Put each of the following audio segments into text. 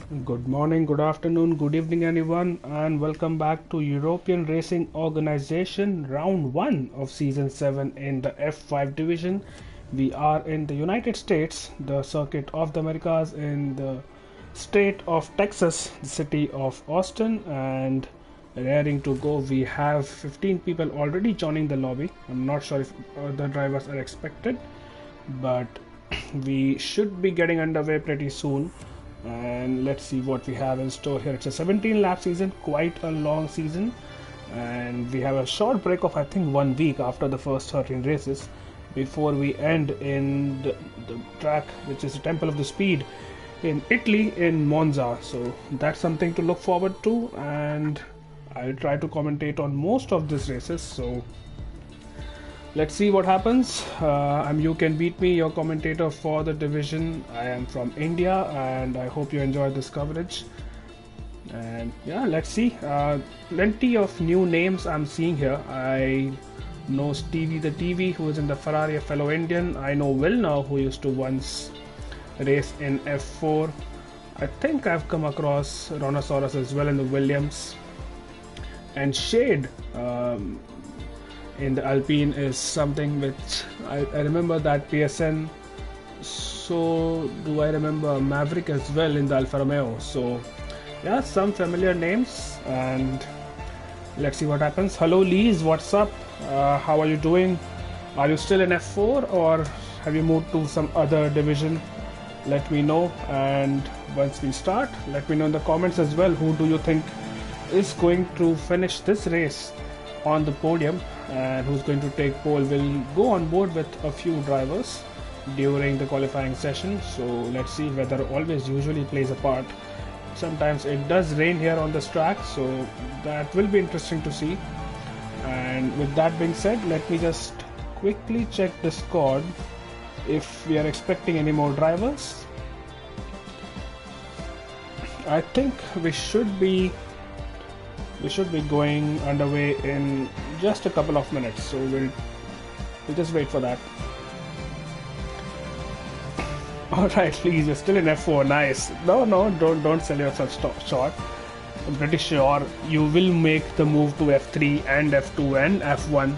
Good morning, good afternoon, good evening, anyone, and welcome back to European Racing Organization Round 1 of Season 7 in the F5 division. We are in the United States, the Circuit of the Americas, in the state of Texas, the city of Austin, and raring to go. We have 15 people already joining the lobby. I'm not sure if other drivers are expected, but we should be getting underway pretty soon. And let's see what we have in store here. It's a 17 lap season, quite a long season, and we have a short break of I think 1 week after the first 13 races before we end in the track which is the Temple of the Speed in Italy, in Monza. So that's something to look forward to, and I'll try to commentate on most of these races. So let's see what happens. I'm You Can Beat Me, your commentator for the division. I am from India, and I hope you enjoy this coverage. And yeah, let's see. Plenty of new names I'm seeing here. I know Stevie the TV, who is in the Ferrari, a fellow Indian. I know Will now, who used to once race in F4. I think I've come across Rhinoceros as well in the Williams. And Shade in the Alpine is something which I remember that PSN. So do I remember Maverick as well in the Alfa Romeo. So yeah, some familiar names, and let's see what happens. Hello Lees, what's up? How are you doing? Are you still in F4 or have you moved to some other division? Let me know, and once we start, let me know in the comments as well, who do you think is going to finish this race on the podium and who's going to take pole. We'll go on board with a few drivers during the qualifying session, so let's see. Weather always usually plays a part. Sometimes it does rain here on this track, so that will be interesting to see. And with that being said, let me just quickly check Discord if we are expecting any more drivers. I think we should be going underway in just a couple of minutes, so we'll just wait for that. Alright, please, you're still in F4. Nice. No, don't sell yourself short. I'm pretty sure you will make the move to F3 and F2 and F1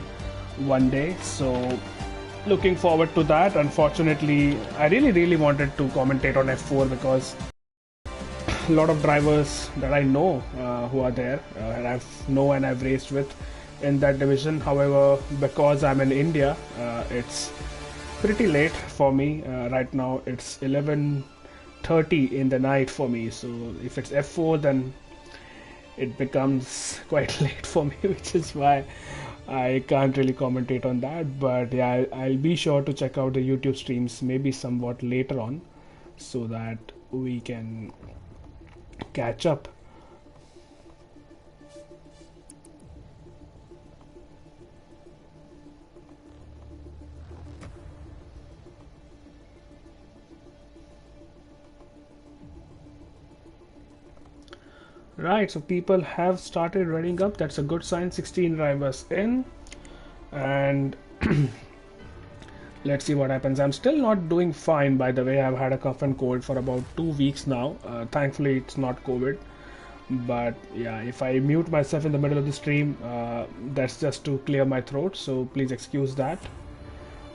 one day, so looking forward to that. Unfortunately, I really wanted to commentate on F4 because a lot of drivers that I know who are there and I've raced with in that division. However, because I'm in India, it's pretty late for me right now. It's 11:30 in the night for me, so if it's F4 then it becomes quite late for me, which is why I can't really commentate on that. But yeah, I'll be sure to check out the YouTube streams maybe somewhat later on so that we can catch up. Right, so people have started running up. That's a good sign. 16 drivers in, and let's see what happens. I'm still not doing fine, by the way. I've had a cough and cold for about 2 weeks now. Thankfully, it's not COVID. But yeah, if I mute myself in the middle of the stream, that's just to clear my throat. So please excuse that.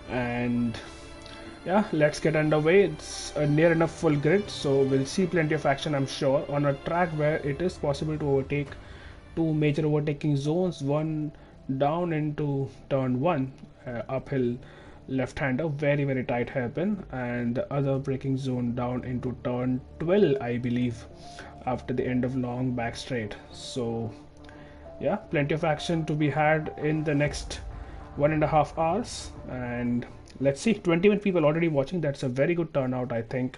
And yeah, let's get underway. It's a near enough full grid, so we'll see plenty of action, I'm sure, on a track where it is possible to overtake two major overtaking zones, one down into turn 1, uphill left-hander, very tight hairpin, and the other braking zone down into turn 12, I believe, after the end of long back straight. So yeah, plenty of action to be had in the next 1.5 hours, and let's see, 21 people already watching. That's a very good turnout, I think,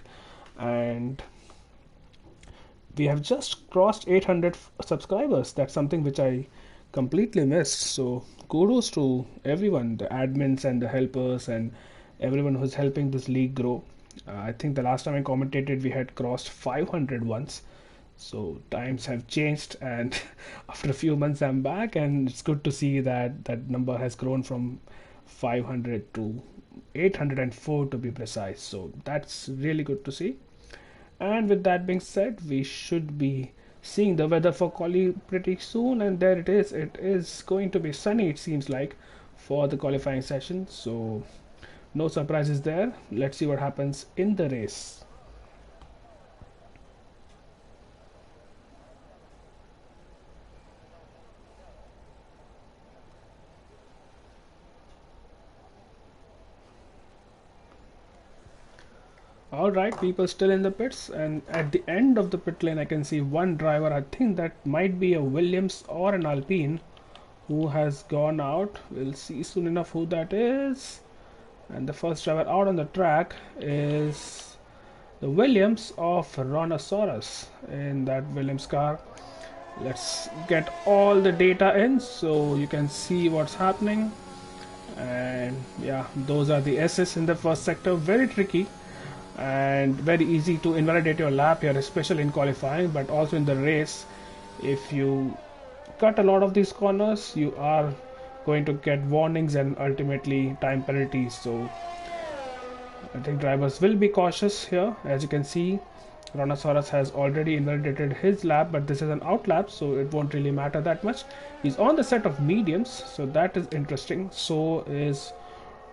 and we have just crossed 800 subscribers. That's something which I completely missed, so kudos to everyone, the admins and the helpers and everyone who's helping this league grow. I think the last time I commentated we had crossed 500 once, so times have changed, and after a few months I'm back, and it's good to see that that number has grown from 500 to 804 to be precise. So that's really good to see. And with that being said, we should be seeing the weather for quali pretty soon, and there it is. It is going to be sunny, it seems like, for the qualifying session. So no surprises there. Let's see what happens in the race. All right, people still in the pits, and at the end of the pit lane I can see one driver. I think that might be a Williams or an Alpine who has gone out. We'll see soon enough who that is. And the first driver out on the track is the Williams of Rhinoceros in that Williams car. Let's get all the data in so you can see what's happening. And yeah, those are the S's in the first sector. Very tricky and very easy to invalidate your lap here, especially in qualifying, but also in the race. If you cut a lot of these corners, you are going to get warnings and ultimately time penalties. So I think drivers will be cautious here. As you can see, Rhinoceros has already invalidated his lap, but this is an out lap, so it won't really matter that much. He's on the set of mediums, so that is interesting. So is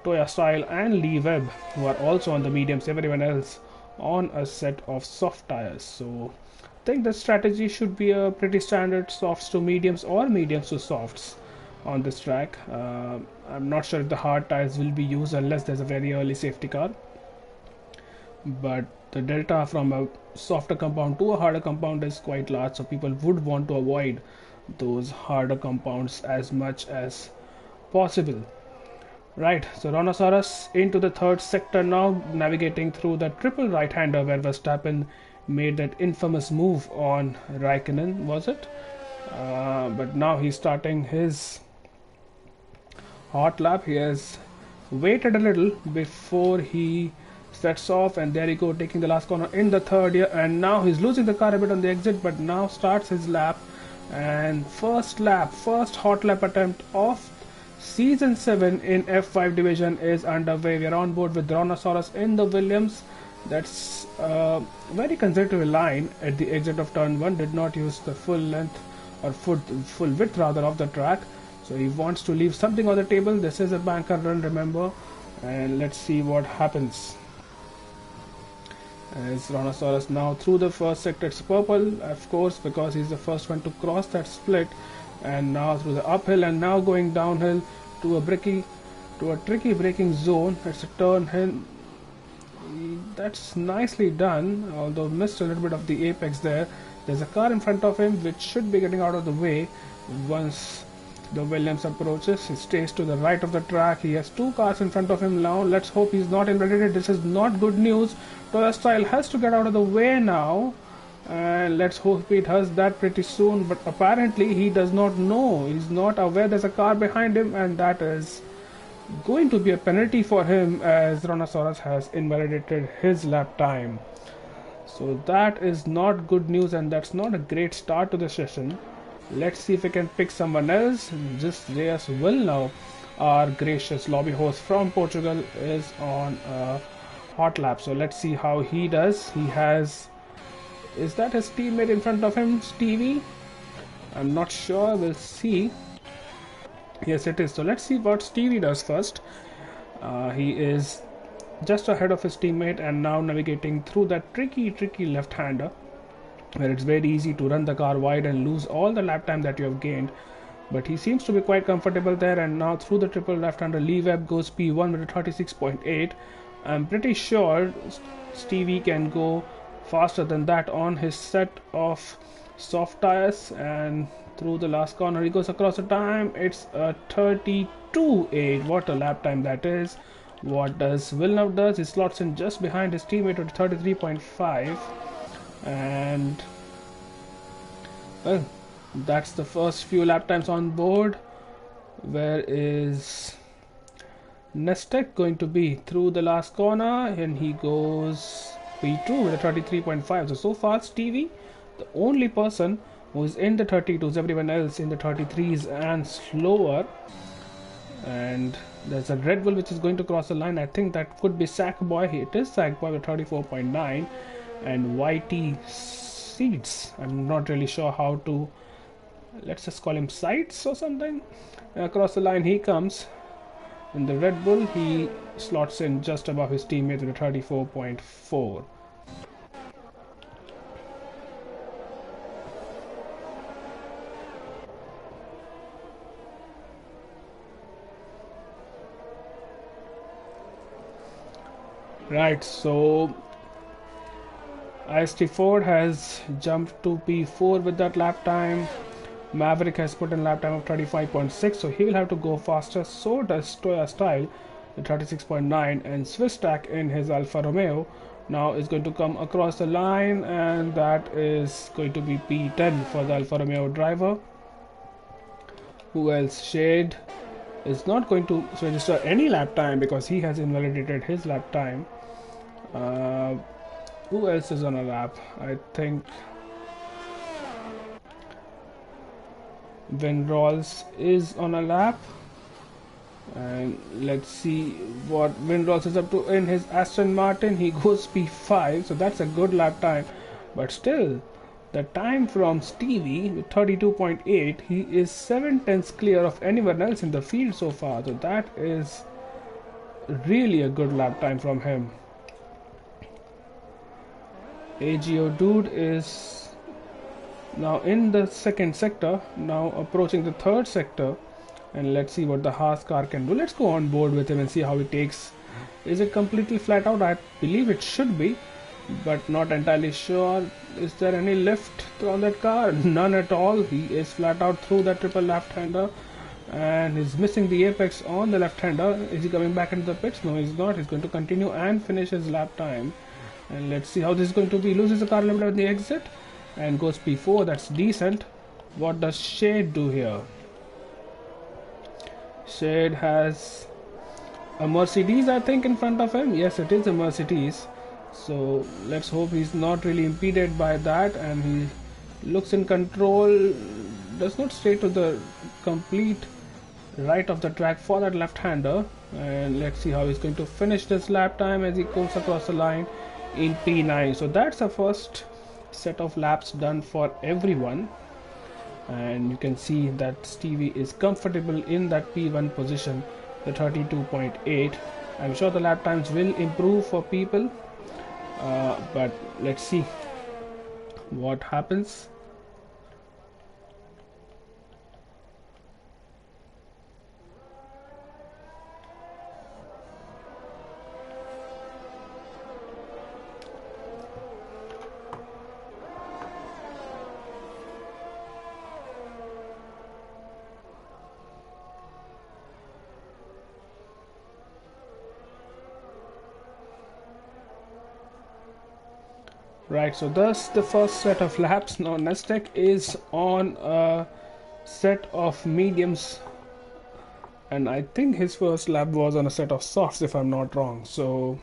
Toya Style and Lee Webb, who are also on the mediums. Everyone else on a set of soft tires. So I think the strategy should be a pretty standard softs to mediums or mediums to softs on this track. I'm not sure if the hard tires will be used unless there's a very early safety car, but the delta from a softer compound to a harder compound is quite large, so people would want to avoid those harder compounds as much as possible. Right, so Rhinoceros into the third sector now, navigating through the triple right-hander where Verstappen made that infamous move on Raikkonen, was it? But now he's starting his hot lap. He has waited a little before he sets off, and there he go, taking the last corner in the third year, and now he's losing the car a bit on the exit, but now starts his lap. And first hot lap attempt of Season 7 in F5 division is underway. We are on board with Rhinoceros in the Williams. That's a very conservative line at the exit of turn 1. Did not use the full length or full width rather of the track. So he wants to leave something on the table. This is a banker run, remember. And let's see what happens. As Rhinoceros now through the first sector. It's purple, of course, because he's the first one to cross that split. And now through the uphill and now going downhill to a tricky braking zone. It's a turn hill. That's nicely done, although missed a little bit of the apex there. There's a car in front of him which should be getting out of the way once the Williams approaches. He stays to the right of the track. He has two cars in front of him now. Let's hope he's not invalidated. This is not good news. Toya Style has to get out of the way now. And let's hope he does that pretty soon, but apparently he does not know. He's not aware there's a car behind him, and that is going to be a penalty for him as Rhinoceros has invalidated his lap time. So that is not good news, and that's not a great start to the session. Let's see if we can pick someone else. Just Reyes will now. Our gracious lobby host from Portugal is on a hot lap, so let's see how he does. He has... Is that his teammate in front of him, Stevie? I'm not sure. We'll see. Yes, it is. So let's see what Stevie does first. He is just ahead of his teammate and now navigating through that tricky left-hander where it's very easy to run the car wide and lose all the lap time that you have gained. But he seems to be quite comfortable there, and now through the triple left-hander, Lee Webb goes P1 with a 36.8. I'm pretty sure Stevie can go faster than that on his set of soft tires, and through the last corner he goes across the time. It's a 32.8. What a lap time that is. What does Villeneuve does? He slots in just behind his teammate with 33.5, and well, that's the first few lap times on board. Where is Nestek going to be? Through the last corner, and he goes P2 with a 33.5. So far Stevie, the only person who is in the 32s, everyone else in the 33s and slower. And there's a Red Bull which is going to cross the line. I think that could be Sackboy. It is Sackboy with 34.9. and YT seats. I'm not really sure how to, let's just call him sights or something. Across the line he comes. In the Red Bull, he slots in just above his teammate with a 34.4. Right, so IST4 has jumped to P4 with that lap time. Maverick has put in lap time of 35.6, so he will have to go faster. So does Toya Style with 36.9, and Swiss Tack in his Alfa Romeo now is going to come across the line, and that is going to be P10 for the Alfa Romeo driver. Who else? Shade is not going to register any lap time because he has invalidated his lap time. Who else is on a lap? I think Windrolls is on a lap, and let's see what Windrolls is up to in his Aston Martin. He goes P5, so that's a good lap time, but still the time from Stevie with 32.8, he is 7/10 clear of anyone else in the field so far, so that is really a good lap time from him. AGO Dude is now in the second sector, now approaching the third sector, and let's see what the Haas car can do. Let's go on board with him and see how he takes. Is it completely flat out? I believe it should be, but not entirely sure. Is there any lift on that car? None at all. He is flat out through that triple left-hander, and he's missing the apex on the left-hander. Is he coming back into the pits? No, he's not. He's going to continue and finish his lap time. And let's see how this is going to be. Loses the car limit at the exit and goes P4. That's decent. What does Shade do here? Shade has a Mercedes, I think, in front of him. Yes, it is a Mercedes. So let's hope he's not really impeded by that, and he looks in control. Does not stay to the complete right of the track for that left-hander. And let's see how he's going to finish this lap time as he goes across the line in P9. So that's the first set of laps done for everyone, and you can see that Stevie is comfortable in that P1 position, the 32.8. I'm sure the lap times will improve for people, but let's see what happens. Right, so that's the first set of laps. Now Nestek is on a set of mediums, and I think his first lap was on a set of softs, if I'm not wrong. So,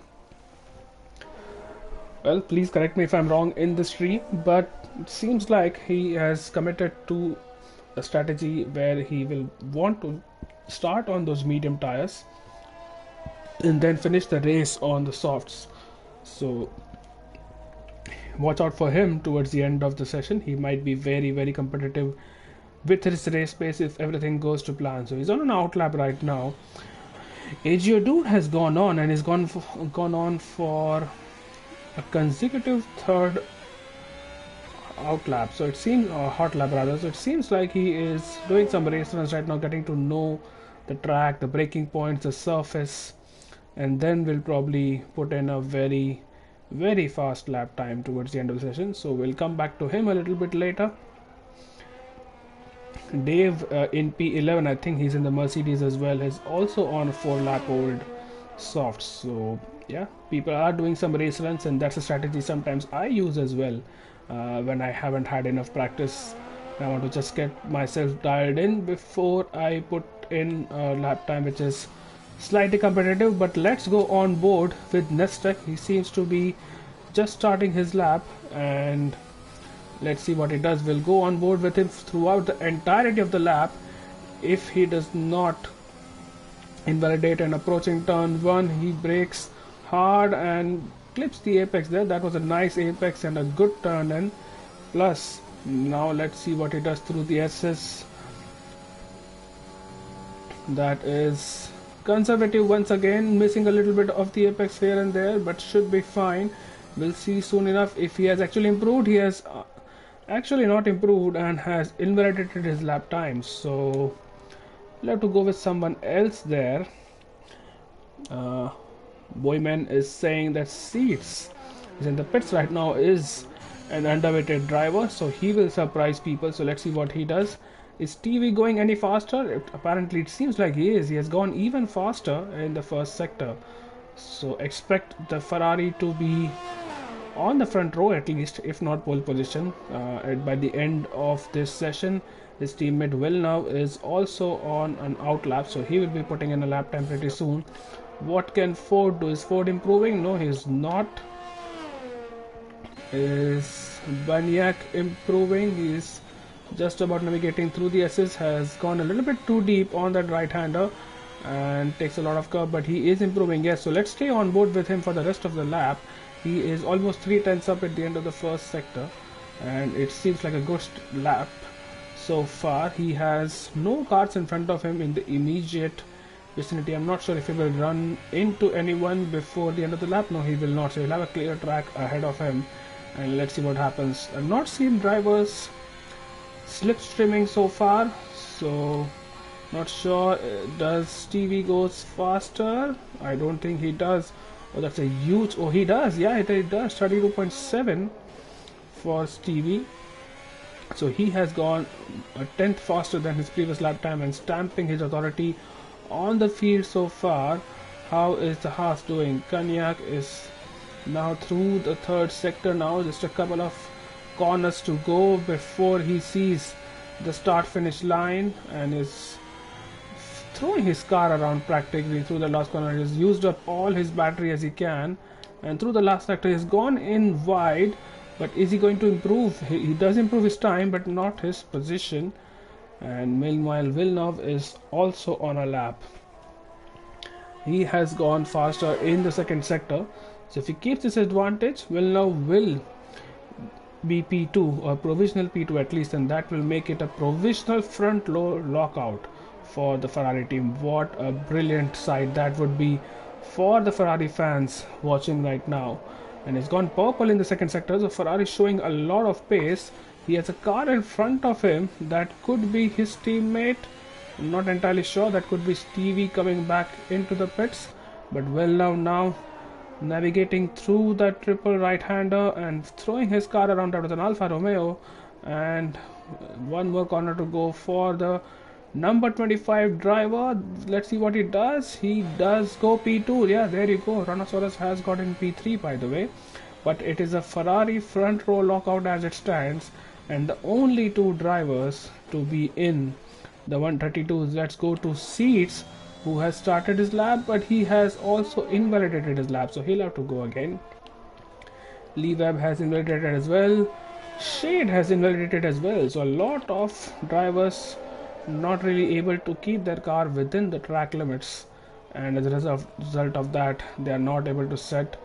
well, please correct me if I'm wrong in this tree, but it seems like he has committed to a strategy where he will want to start on those medium tires and then finish the race on the softs. So watch out for him towards the end of the session. He might be very competitive with his race pace if everything goes to plan. So he's on an outlap right now. AGO Dude has gone on, and he's gone on for a consecutive third outlap. So it seems, or hot lap rather. So it seems like he is doing some race runs right now, getting to know the track, the braking points, the surface, and then we'll probably put in a very fast lap time towards the end of the session. So we'll come back to him a little bit later. Dave in P11, I think he's in the Mercedes as well, is also on a 4-lap old soft. So yeah, people are doing some race runs, and that's a strategy sometimes I use as well when I haven't had enough practice. I want to just get myself dialed in before I put in a lap time which is slightly competitive. But let's go on board with Nestek. He seems to be just starting his lap, and let's see what he does. We'll go on board with him throughout the entirety of the lap. If he does not invalidate and approaching turn 1, he brakes hard and clips the apex there. That was a nice apex and a good turn in. Plus, now let's see what he does through the SS. That is conservative once again, missing a little bit of the apex here and there, but should be fine. We'll see soon enough if he has actually improved. He has actually not improved and has invalidated his lap times, so we'll have to go with someone else there. Boyman is saying that Seats is in the pits right now, is an underweighted driver, so he will surprise people. So let's see what he does. Is TV going any faster? Apparently it seems like he is. He has gone even faster in the first sector, so expect the Ferrari to be on the front row at least, if not pole position, by the end of this session. His teammate Villeneuve is also on an out lap, so he will be putting in a lap time pretty soon. What can Ford do? Is Ford improving? No, he's not. Is Banyak improving? He's just about navigating through the S's, has gone a little bit too deep on that right hander and takes a lot of curve, but he is improving. Yes, so let's stay on board with him for the rest of the lap. He is almost 3/10 up at the end of the first sector, and it seems like a good lap so far. He has no cars in front of him in the immediate vicinity. I'm not sure if he will run into anyone before the end of the lap. No, he will not, so he'll have a clear track ahead of him, and let's see what happens. I've not seen drivers slipstreaming so far, so not sure. Does Stevie goes faster? I don't think he does. Oh, that's a huge... Oh, he does. Yeah, it does. 32.7 for Stevie. So he has gone a tenth faster than his previous lap time and stamping his authority on the field so far. How is the Haas doing? Cognac is now through the third sector now. Just a couple of corners to go before he sees the start-finish line and is throwing his car around practically through the last corner. He has used up all his battery as he can, and through the last sector he has gone in wide. But is he going to improve? He does improve his time, but not his position. And meanwhile Villeneuve is also on a lap. He has gone faster in the second sector, so if he keeps this advantage, Villeneuve will be P2 or provisional P2 at least, and that will make it a provisional front row lockout for the Ferrari team. What a brilliant sight that would be for the Ferrari fans watching right now. And it's gone purple in the second sector, so Ferrari showing a lot of pace. He has a car in front of him that could be his teammate. I'm not entirely sure. That could be Stevie coming back into the pits, but Villeneuve now navigating through that triple right-hander and throwing his car around. That was an Alfa Romeo, and one more corner to go for the number 25 driver. Let's see what he does. He does go P2. Yeah, there you go. Rhinoceros has gotten P3 by the way, but it is a Ferrari front row lockout as it stands, and the only two drivers to be in the 132s. Let's go to Seats, who has started his lap, but he has also invalidated his lap, so he'll have to go again. Lee Webb has invalidated as well. Shade has invalidated as well, so a lot of drivers not really able to keep their car within the track limits, and as a result of that, they are not able to set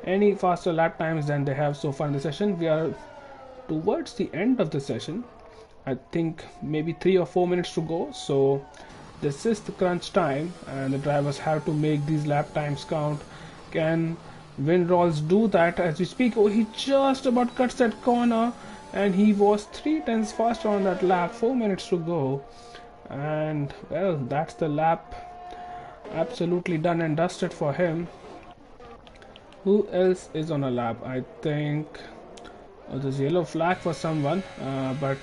any faster lap times than they have so far in the session. We are towards the end of the session. I think maybe 3 or 4 minutes to go, so this is the crunch time and the drivers have to make these lap times count. Can Windrolls do that as we speak? Oh, he just about cuts that corner and he was 3/10 faster on that lap. 4 minutes to go, and well, that's the lap absolutely done and dusted for him. Who else is on a lap? I think there's a yellow flag for someone, but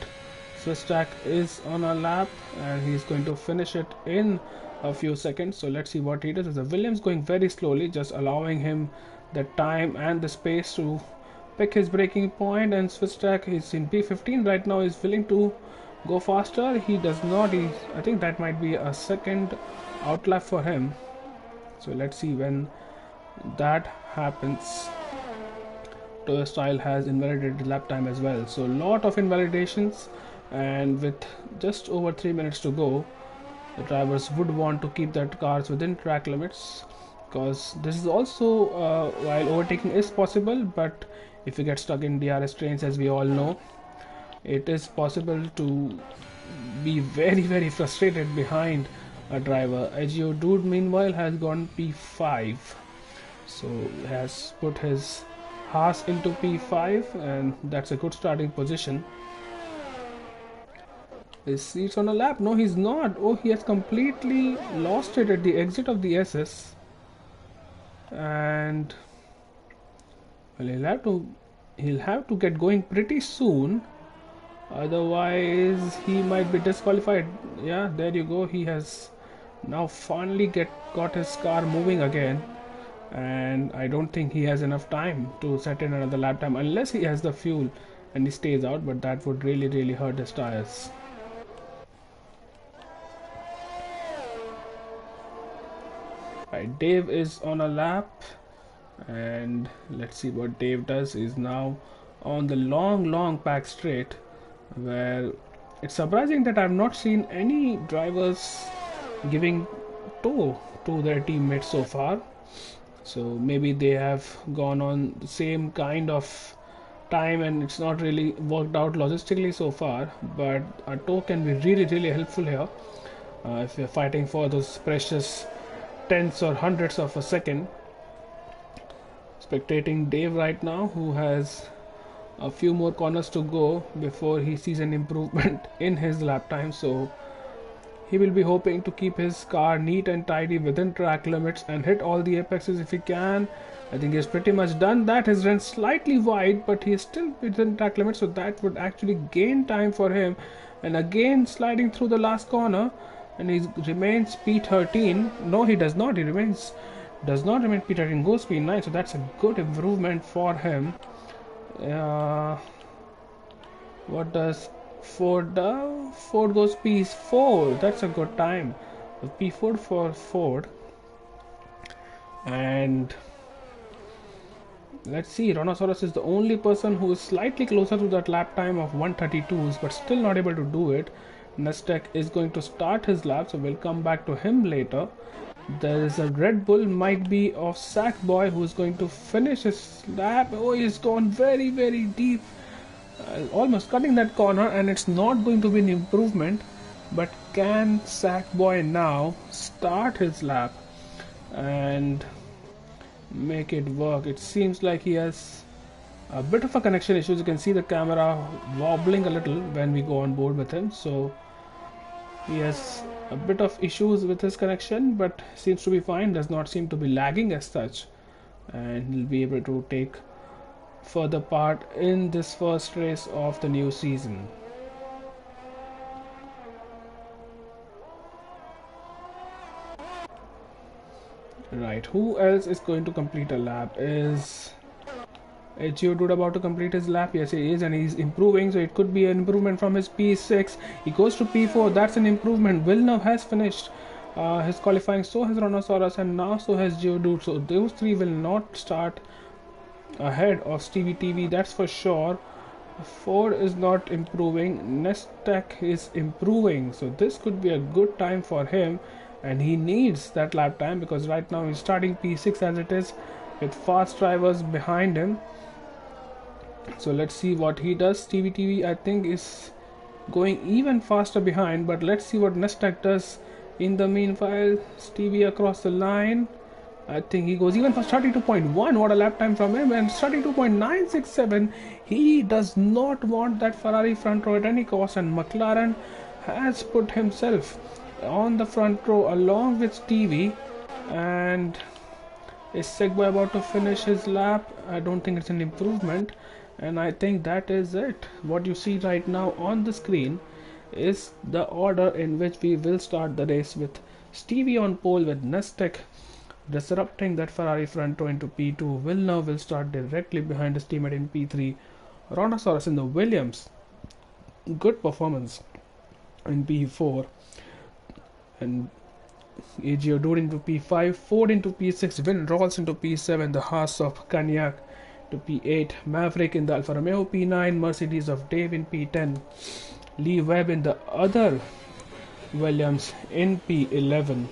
Swistak is on a lap and he's going to finish it in a few seconds. So let's see what he does. There's a Williams going very slowly, just allowing him the time and the space to pick his braking point, and Swistak is in P15 right now, is willing to go faster. He does not. I think that might be a second outlap for him. So let's see when that happens. Toyo Style has invalidated lap time as well. So a lot of invalidations, and with just over 3 minutes to go, the drivers would want to keep their cars within track limits. because this is also while overtaking is possible, but if you get stuck in DRS trains, as we all know, it is possible to be very frustrated behind a driver. Agio Dude meanwhile has gone P5, so has put his Haas into P5, and that's a good starting position. Is he's on a lap? No, he's not. Oh, he has completely lost it at the exit of the SS, and well, he'll have to get going pretty soon. Otherwise, he might be disqualified. Yeah, there you go. He has now finally got his car moving again, and I don't think he has enough time to set in another lap time unless he has the fuel and he stays out. But that would really hurt his tires. Right, Dave is on a lap, and let's see what Dave does. Is now on the long pack straight, where it's surprising that I've not seen any drivers giving tow to their teammates so far. So maybe they have gone on the same kind of time and it's not really worked out logistically so far, but a tow can be really helpful here if you're fighting for those precious tenths or hundredths of a second. Spectating Dave right now, who has a few more corners to go before he sees an improvement in his lap time, so he will be hoping to keep his car neat and tidy within track limits and hit all the apexes if he can. I think he's pretty much done that. His run slightly wide, but he's still within track limits, so that would actually gain time for him. And again sliding through the last corner, and he remains P13. No, he does not. He does not remain P13. Goes P9. So that's a good improvement for him. What does Ford do? Ford goes P4. That's a good time. P4 for Ford. And let's see. Rhinoceros is the only person who is slightly closer to that lap time of 132s, but still not able to do it. Nestek is going to start his lap, so we'll come back to him later. There is a Red Bull, might be of Sackboy, who's going to finish his lap. Oh, he's gone very deep, almost cutting that corner, and it's not going to be an improvement. But can Sackboy now start his lap and make it work? It seems like he has a bit of a connection issue. You can see the camera wobbling a little when we go on board with him, so he has a bit of issues with his connection, but seems to be fine. Does not seem to be lagging as such, and he'll be able to take further part in this first race of the new season. Right, who else is going to complete a lap? Is Dude about to complete his lap? Yes, he is, and he's improving, so it could be an improvement from his P6. He goes to P4. That's an improvement. Villeneuve has finished his qualifying, so has Rhinoceros, and now so has Dude. So those three will not start ahead of Stevie TV, that's for sure. Ford is not improving. Nestek is improving, so this could be a good time for him, and he needs that lap time because right now he's starting P6 as it is, with fast drivers behind him. So let's see what he does. Stevie TV, I think, is going even faster behind, but let's see what Nestek does. In the meanwhile, Stevie across the line. I think he goes even for 32.1. What a lap time from him. And 32.967. He does not want that Ferrari front row at any cost, and McLaren has put himself on the front row along with Stevie. And is Segway about to finish his lap? I don't think it's an improvement, and I think that is it. What you see right now on the screen is the order in which we will start the race, with Stevie on pole, with Nestek disrupting that Ferrari front row into P2. Villeneuve will start directly behind his teammate in P3. Rhinoceros in the Williams, good performance in P4, and Dude into P5, Ford into P6, Vin Rolls into P7, the Haas of Cognac to P8, Maverick in the Alfa Romeo P9, Mercedes of Dave in P10, Lee Webb in the other Williams in P11,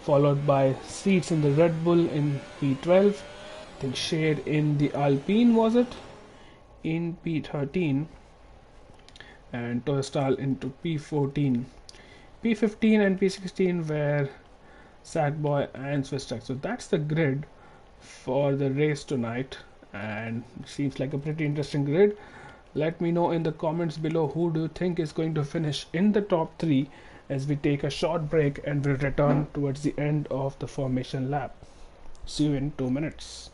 followed by Seats in the Red Bull in P12. I think Shade in the Alpine, was it? In P13, and Toestal into P14. P15 and P16 were Sackboy and Swistek. So that's the grid for the race tonight, and it seems like a pretty interesting grid. Let me know in the comments below who do you think is going to finish in the top 3 as we take a short break and will return towards the end of the formation lap. See you in 2 minutes.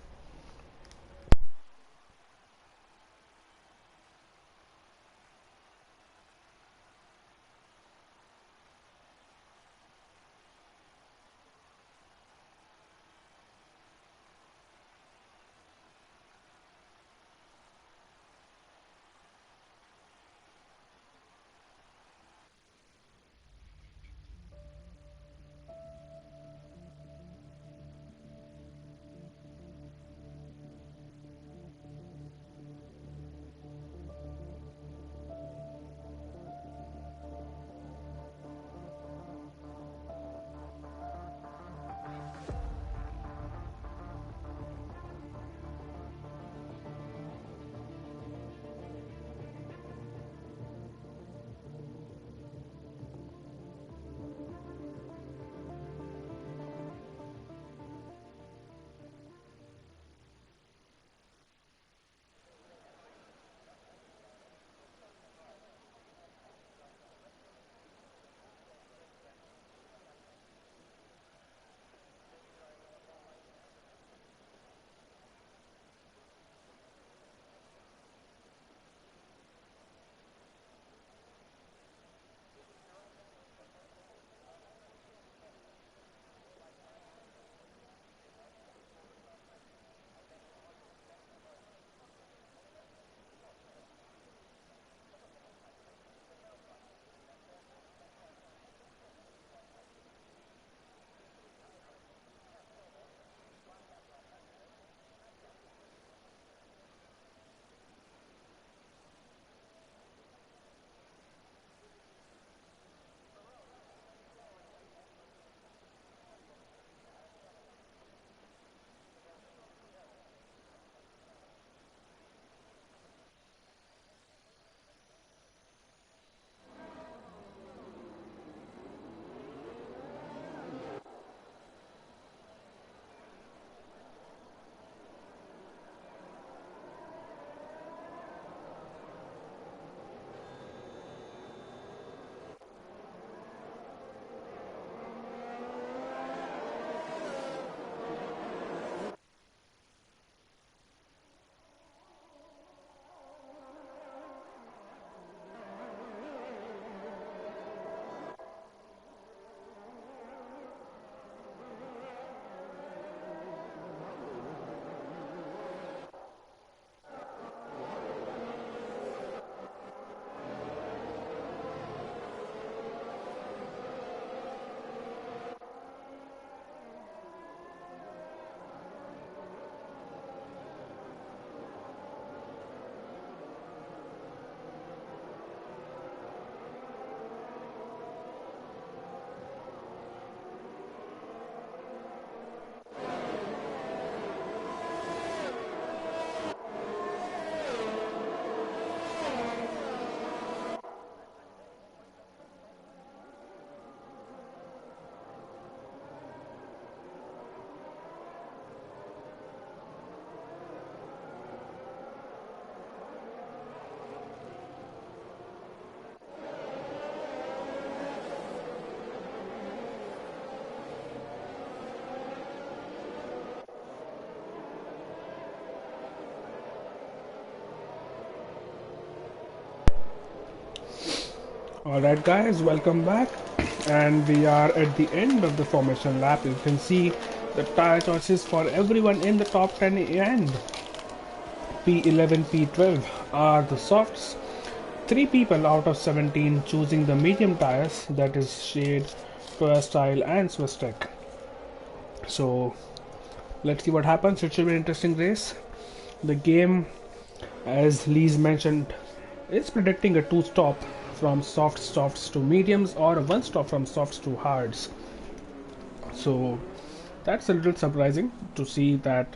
Alright guys, welcome back, and we are at the end of the formation lap. You can see the tire choices for everyone in the top 10 and P11, P12 are the softs. 3 people out of 17 choosing the medium tires, that is Shade, Toya Style and Swistek. So let's see what happens. It should be an interesting race. The game, as Lee's mentioned, is predicting a 2-stop from softs to mediums or a 1-stop from softs to hards. So that's a little surprising to see that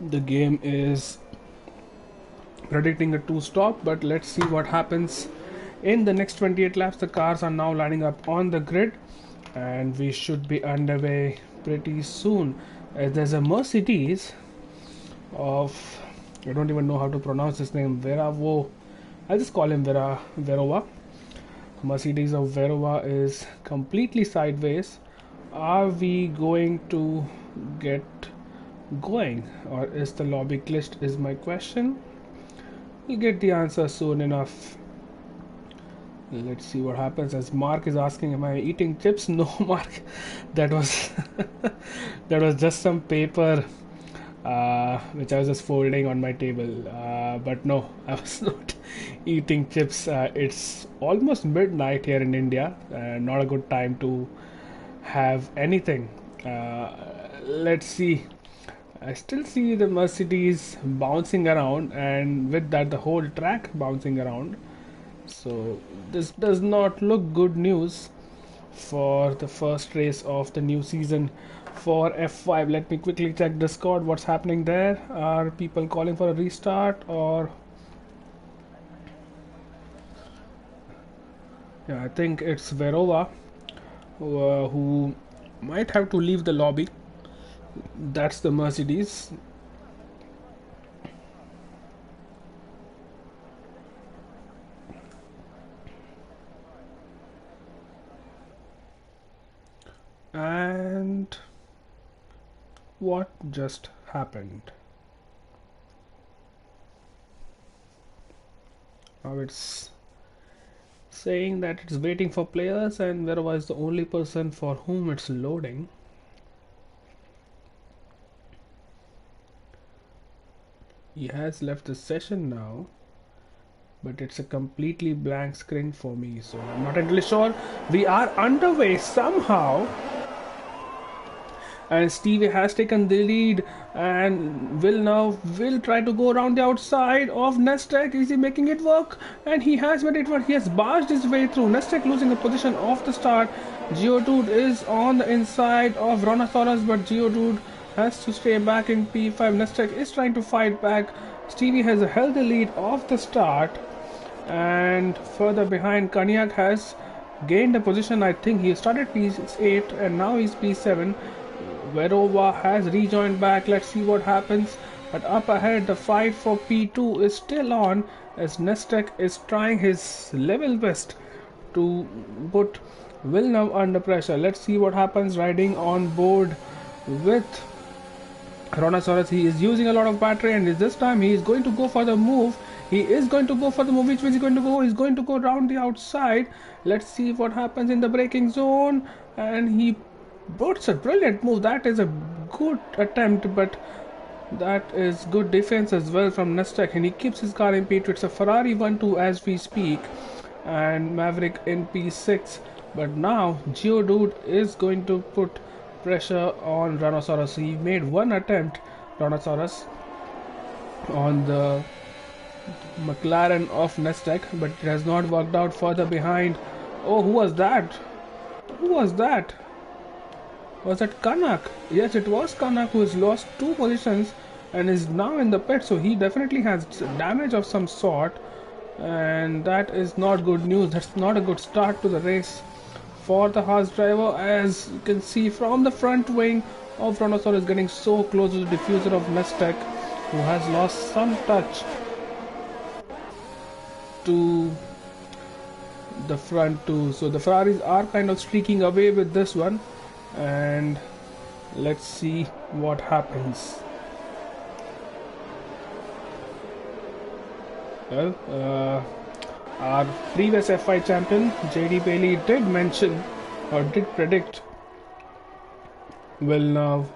the game is predicting a two stop, but let's see what happens in the next 28 laps. The cars are now lining up on the grid and we should be underway pretty soon. There's a Mercedes of, I don't even know how to pronounce his name, Veravo. I'll just call him Verova. Mercedes of Verova is completely sideways. Are we going to get going, or is the lobby glitched, is my question. We'll get the answer soon enough. Let's see what happens. As Mark is asking, am I eating chips? No, Mark, that was that was just some paper which I was just folding on my table, but no, I was not eating chips. It's almost midnight here in India, not a good time to have anything. Let's see. I still see the Mercedes bouncing around, and with that the whole track bouncing around. So this does not look good news for the first race of the new season for F5. Let me quickly check Discord. What's happening there? Are people calling for a restart, or yeah, I think it's Verova who might have to leave the lobby. That's the Mercedes. And what just happened? Now it's saying that it's waiting for players and Verova is the only person for whom it's loading. He has left the session now, but it's a completely blank screen for me, so I'm not entirely sure. We are underway somehow, and Stevie has taken the lead and will try to go around the outside of Nestek. Is he making it work? And he has made it work. He has barged his way through. Nestek losing the position off the start. Geodude is on the inside of Rhinoceros, but Geodude has to stay back in P5. Nestek is trying to fight back. Stevie has a healthy lead off the start, and further behind Kanyak has gained a position. I think he started P8 and now he's P7. Verova has rejoined back. Let's see what happens. But up ahead, the fight for P2 is still on as Nestek is trying his level best to put Villeneuve under pressure. Let's see what happens riding on board with Rhinoceros. He is using a lot of battery, and this time he is going to go for the move. He is going to go for the move. Which way is he going to go? He's going to go around the outside. Let's see what happens in the braking zone. And he puts a brilliant move. That is a good attempt, but that is good defense as well from Nestek. And he keeps his car in P2. It's a Ferrari 1-2 as we speak. And Maverick in P6. But now Geodude is going to put pressure on Rhinoceros. He made one attempt, Rhinoceros, on the McLaren of Nestek, but it has not worked out. Further behind, oh, who was that? Who was that? Was it Kanak? Yes, it was Kanak, who has lost 2 positions and is now in the pit, so he definitely has damage of some sort, and that is not good news. That's not a good start to the race for the Haas driver. As you can see from the front wing of Rhinoceros getting so close to the diffuser of Nestek, who has lost some touch to the front too. So the Ferraris are kind of streaking away with this one, and let's see what happens. Well, our previous F5 champion JD Bailey did mention or did predict Villeneuve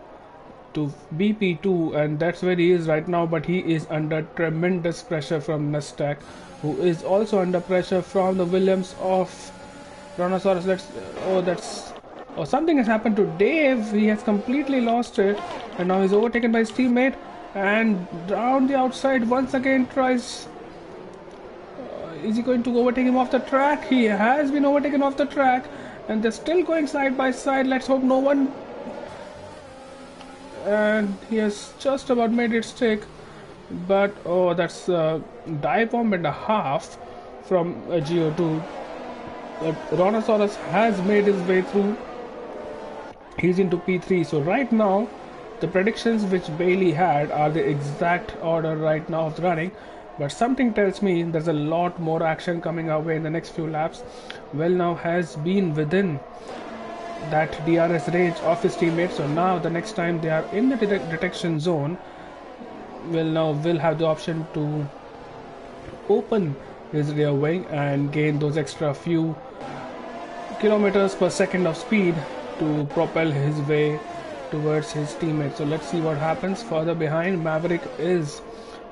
to BP2, and that's where he is right now, but he is under tremendous pressure from Nestek, who is also under pressure from the Williams of Rhinoceros. Something has happened to Dave. He has completely lost it, and now he's overtaken by his teammate, and down the outside once again tries. Is he going to overtake him off the track? He has been overtaken off the track, and they're still going side by side. Let's hope no one. And he has just about made it stick, but oh, that's a dive bomb and a half from a Geodude. Rhinoceros has made his way through. He's into P3. So right now, the predictions which Bailey had are the exact order right now of the running. But something tells me there's a lot more action coming our way in the next few laps. Well, now has been within that DRS range of his teammates. So now the next time they are in the detection zone, will have the option to open his rear wing and gain those extra few kilometers per second of speed to propel his way towards his teammates. So let's see what happens. Further behind, Maverick is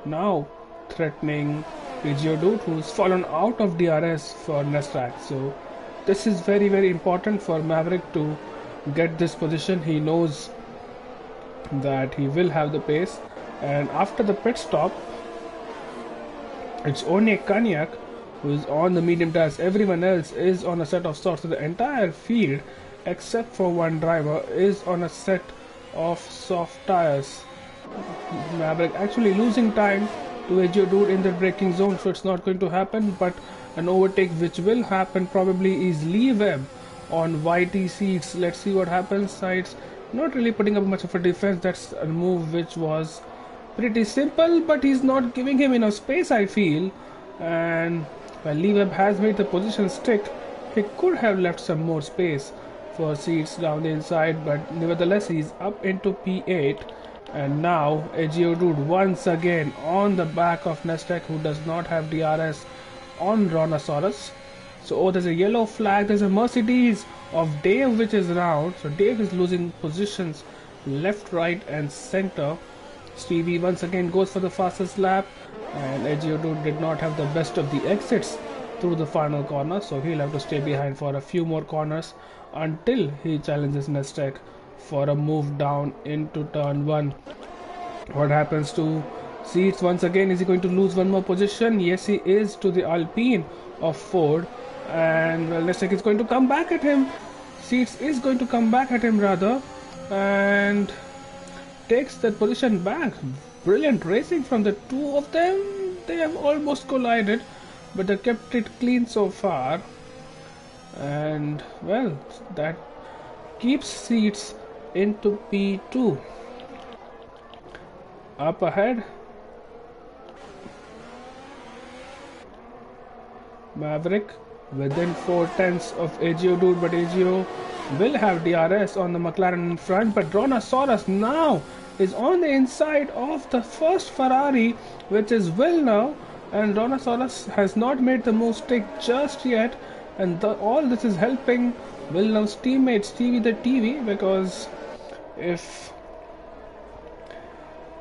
now threatening Geodude, who's fallen out of DRS for Nestrak. So this is very, very important for Maverick to get this position. He knows that he will have the pace, and after the pit stop, it's only Kanyak who is on the medium tires. Everyone else is on a set of softs. So the entire field, except for one driver, is on a set of soft tires. Maverick actually losing time to a Geodude in the braking zone, so it's not going to happen. But an overtake which will happen probably is Lee Webb on YT seats. Let's see what happens. Sides not really putting up much of a defense. That's a move which was pretty simple, but he's not giving him enough space, I feel. And while Lee Webb has made the position stick, he could have left some more space for seats down the inside, but nevertheless he's up into P8. And now a Geodude once again on the back of Nestec, who does not have DRS on Rhinoceros. So oh, there's a yellow flag. There's a Mercedes of Dave which is around. So Dave is losing positions left, right and center. Stevie once again goes for the fastest lap, and Geodude did not have the best of the exits through the final corner, so he'll have to stay behind for a few more corners until he challenges Nestec for a move down into turn 1. What happens to Seats once again? Is he going to lose one more position? Yes, he is, to the Alpine of Ford. And well, Nestec is going to come back at him. Seats is going to come back at him rather, and takes that position back. Brilliant racing from the two of them. They have almost collided, but they kept it clean so far. And well, that keeps Seats into P2. Up ahead, Maverick within 4/10 of Geodude, but Geo will have DRS on the McLaren in front. But Rhinoceros now is on the inside of the first Ferrari, which is Will now, and Rhinoceros has not made the move stick just yet, and all this is helping Will now's teammate Stevie the TV, because if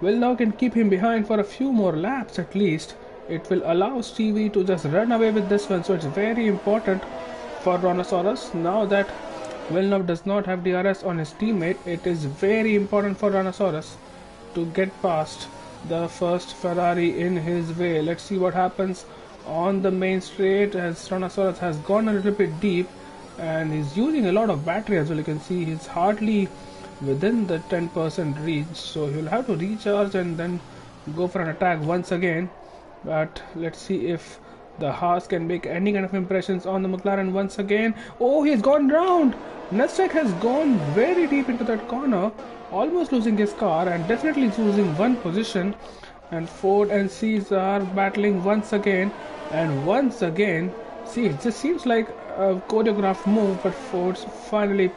Will now can keep him behind for a few more laps at least, it will allow Stevie to just run away with this one. So it's very important for Rhinoceros. Now that Will now does not have DRS on his teammate, it is very important for Rhinoceros to get past the first Ferrari in his way. Let's see what happens on the main straight, as Rhinoceros has gone a little bit deep and he's using a lot of battery as well. You can see he's hardly within the 10% reach, so he'll have to recharge and then go for an attack once again. But let's see if the Haas can make any kind of impressions on the McLaren once again. Oh, he's gone round. Nestec has gone very deep into that corner, almost losing his car and definitely losing one position. And Ford and Seeds are battling once again, and once again, see, it just seems like a choreographed move, but Ford's finally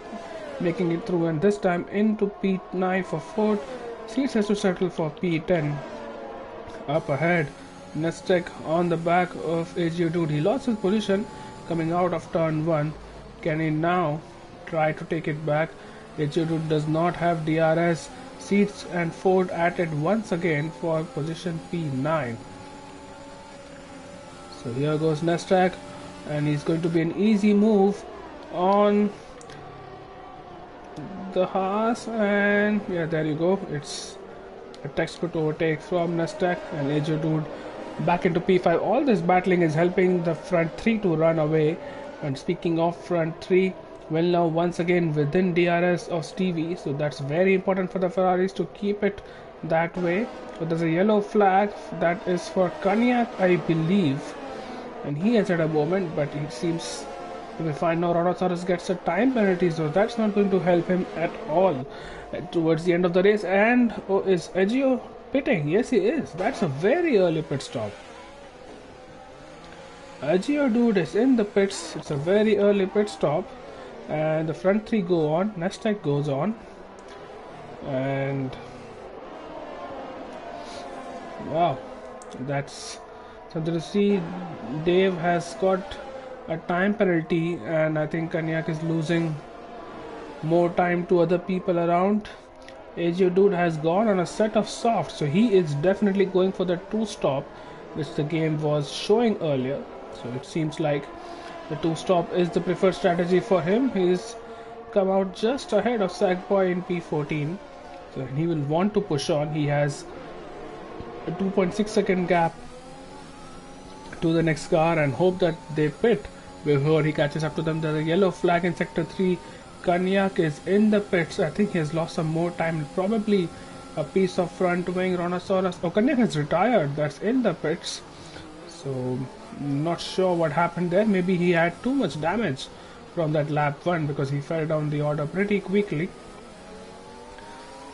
making it through, and this time into P9 for Ford. Seeds has to settle for P10. Up ahead, Nestec on the back of Geodude. He lost his position coming out of turn 1. Can he now try to take it back? Geodude does not have DRS. Seats and Ford at it once again for position P9. So here goes Nestec, and he's going to be an easy move on the Haas, and yeah, there you go. It's a textbook overtake from Nestec, and Geodude back into P5. All this battling is helping the front 3 to run away. And speaking of front 3, Well, now once again within DRS of Stevie, so that's very important for the Ferraris to keep it that way. So there's a yellow flag that is for Cognac, I believe, and he has had a moment, but it seems to be fine now. Rhinoceros gets a time penalty, so that's not going to help him at all towards the end of the race. And oh, is Egio pitting? Yes, he is. That's a very early pit stop. Egio dude is in the pits. It's a very early pit stop, and the front three go on. Nestek goes on, and wow, that's something to see. Dave has got a time penalty, and I think Cognac is losing more time to other people around. Egio dude has gone on a set of softs, so he is definitely going for the 2-stop, which the game was showing earlier. So it seems like the 2-stop is the preferred strategy for him. He's come out just ahead of Sackboy in P14, so he will want to push on. He has a 2.6 second gap to the next car and hope that they pit before he catches up to them. There's a yellow flag in sector 3. Cognac is in the pits. I think he has lost some more time, probably a piece of front wing. Rhinoceros, oh, Cognac has retired, that's in the pits, so not sure what happened there. Maybe he had too much damage from that lap 1 because he fell down the order pretty quickly.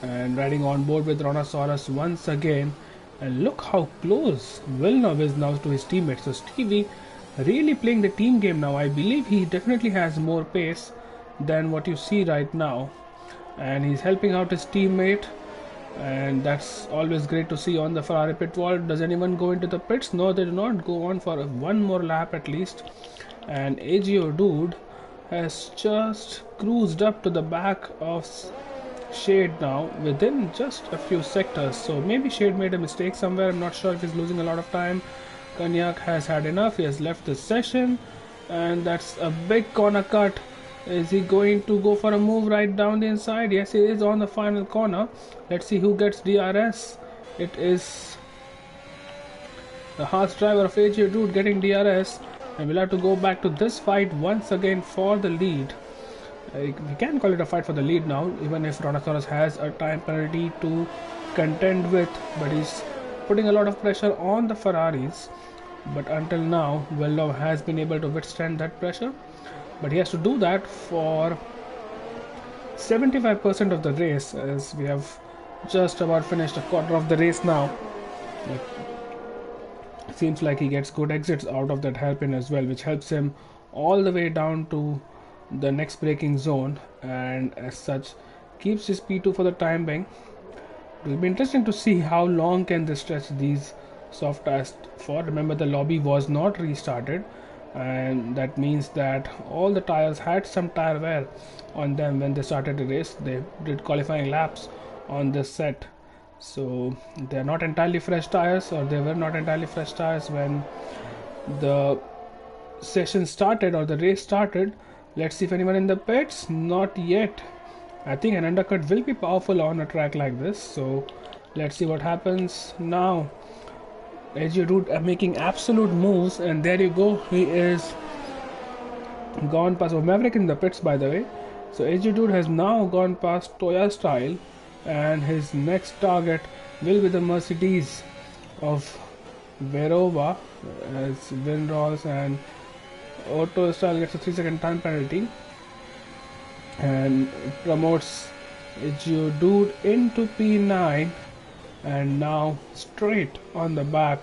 And riding on board with Rhinoceros once again, and look how close Villeneuve is now to his teammates. So Stevie really playing the team game now. I believe he definitely has more pace than what you see right now, and he's helping out his teammate, and that's always great to see on the Ferrari pit wall. Does anyone go into the pits? No, they do not. Go on for one more lap at least, and Egio dude has just cruised up to the back of Shade now within just a few sectors. So maybe Shade made a mistake somewhere. I'm not sure if he's losing a lot of time. Cognac has had enough. He has left the session, and that's a big corner cut. Is he going to go for a move right down the inside? Yes, he is on the final corner. Let's see who gets DRS. It is the Haas driver of Egio dude getting DRS, and we'll have to go back to this fight once again for the lead. We can call it a fight for the lead now, even if Rhinoceros has a time penalty to contend with, but he's putting a lot of pressure on the Ferraris. But until now, Villeneuve has been able to withstand that pressure, but he has to do that for 75% of the race, as we have just about finished a quarter of the race now. It seems like he gets good exits out of that hairpin as well, which helps him all the way down to the next braking zone, and as such keeps his P2 for the time being. It will be interesting to see how long can they stretch these soft tires for. Remember, the lobby was not restarted, and that means that all the tires had some tire wear on them when they started the race. They did qualifying laps on this set, so they're not entirely fresh tires, or they were not entirely fresh tires when the session started or the race started. Let's see if anyone in the pits. Not yet. I think an undercut will be powerful on a track like this, so let's see what happens now. Egio dude making absolute moves, and there you go, he is gone past. Oh, Maverick in the pits, by the way. So Egio dude has now gone past Toya Style, and his next target will be the Mercedes of Verova, as Winrolls and Auto Style gets a 3-second time penalty and promotes Egio dude into P9, and now straight on the back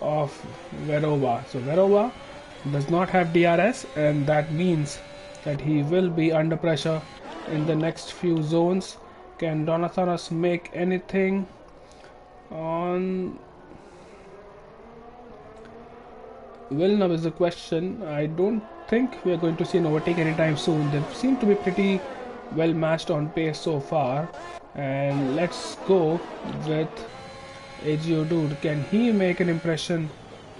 of Verova. So Verova does not have DRS, and that means that he will be under pressure in the next few zones. Can Rhinoceros make anything on Villeneuve is the question. I don't think we are going to see an overtake anytime soon. They seem to be pretty well matched on pace so far. And let's go with Egio dude. Can he make an impression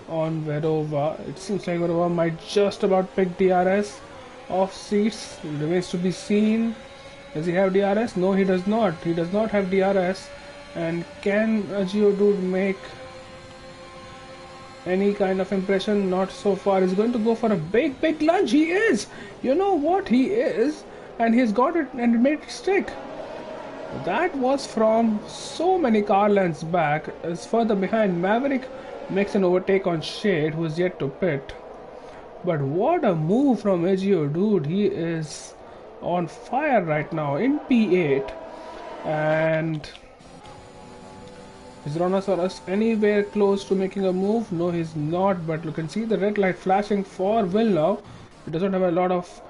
on Verova? It seems like Verova might just about pick DRS off seats. It remains to be seen. Does he have DRS? No, he does not. He does not have DRS. And can Egio dude make Any kind of impression? Not so far. He's going to go for a big lunge. He is. You know what he is, and he's got it and made it stick. That was from so many car lengths back. As further behind, Maverick makes an overtake on Shade, who is yet to pit. But what a move from Ero, dude. He is on fire right now in P8. And is Rhinoceros anywhere close to making a move? No, he's not, but you can see the red light flashing for Villeneuve. He doesn't have a lot of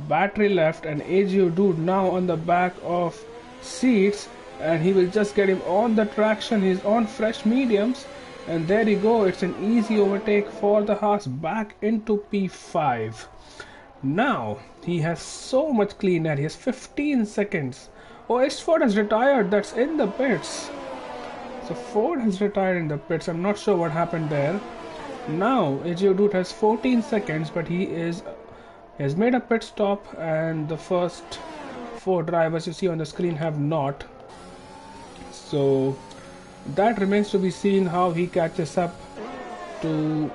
battery left, and Ero dude now on the back of seats, and he will just get him on the traction. He's on fresh mediums, and there you go. It's an easy overtake for the Haas back into P5. Now he has so much clean air. He has 15 seconds. Oh, Ford has retired. That's in the pits. So Ford has retired in the pits. I'm not sure what happened there. Now Ero dude has 14 seconds, but he has made a pit stop, and the first 4 drivers you see on the screen have not. So that remains to be seen how he catches up to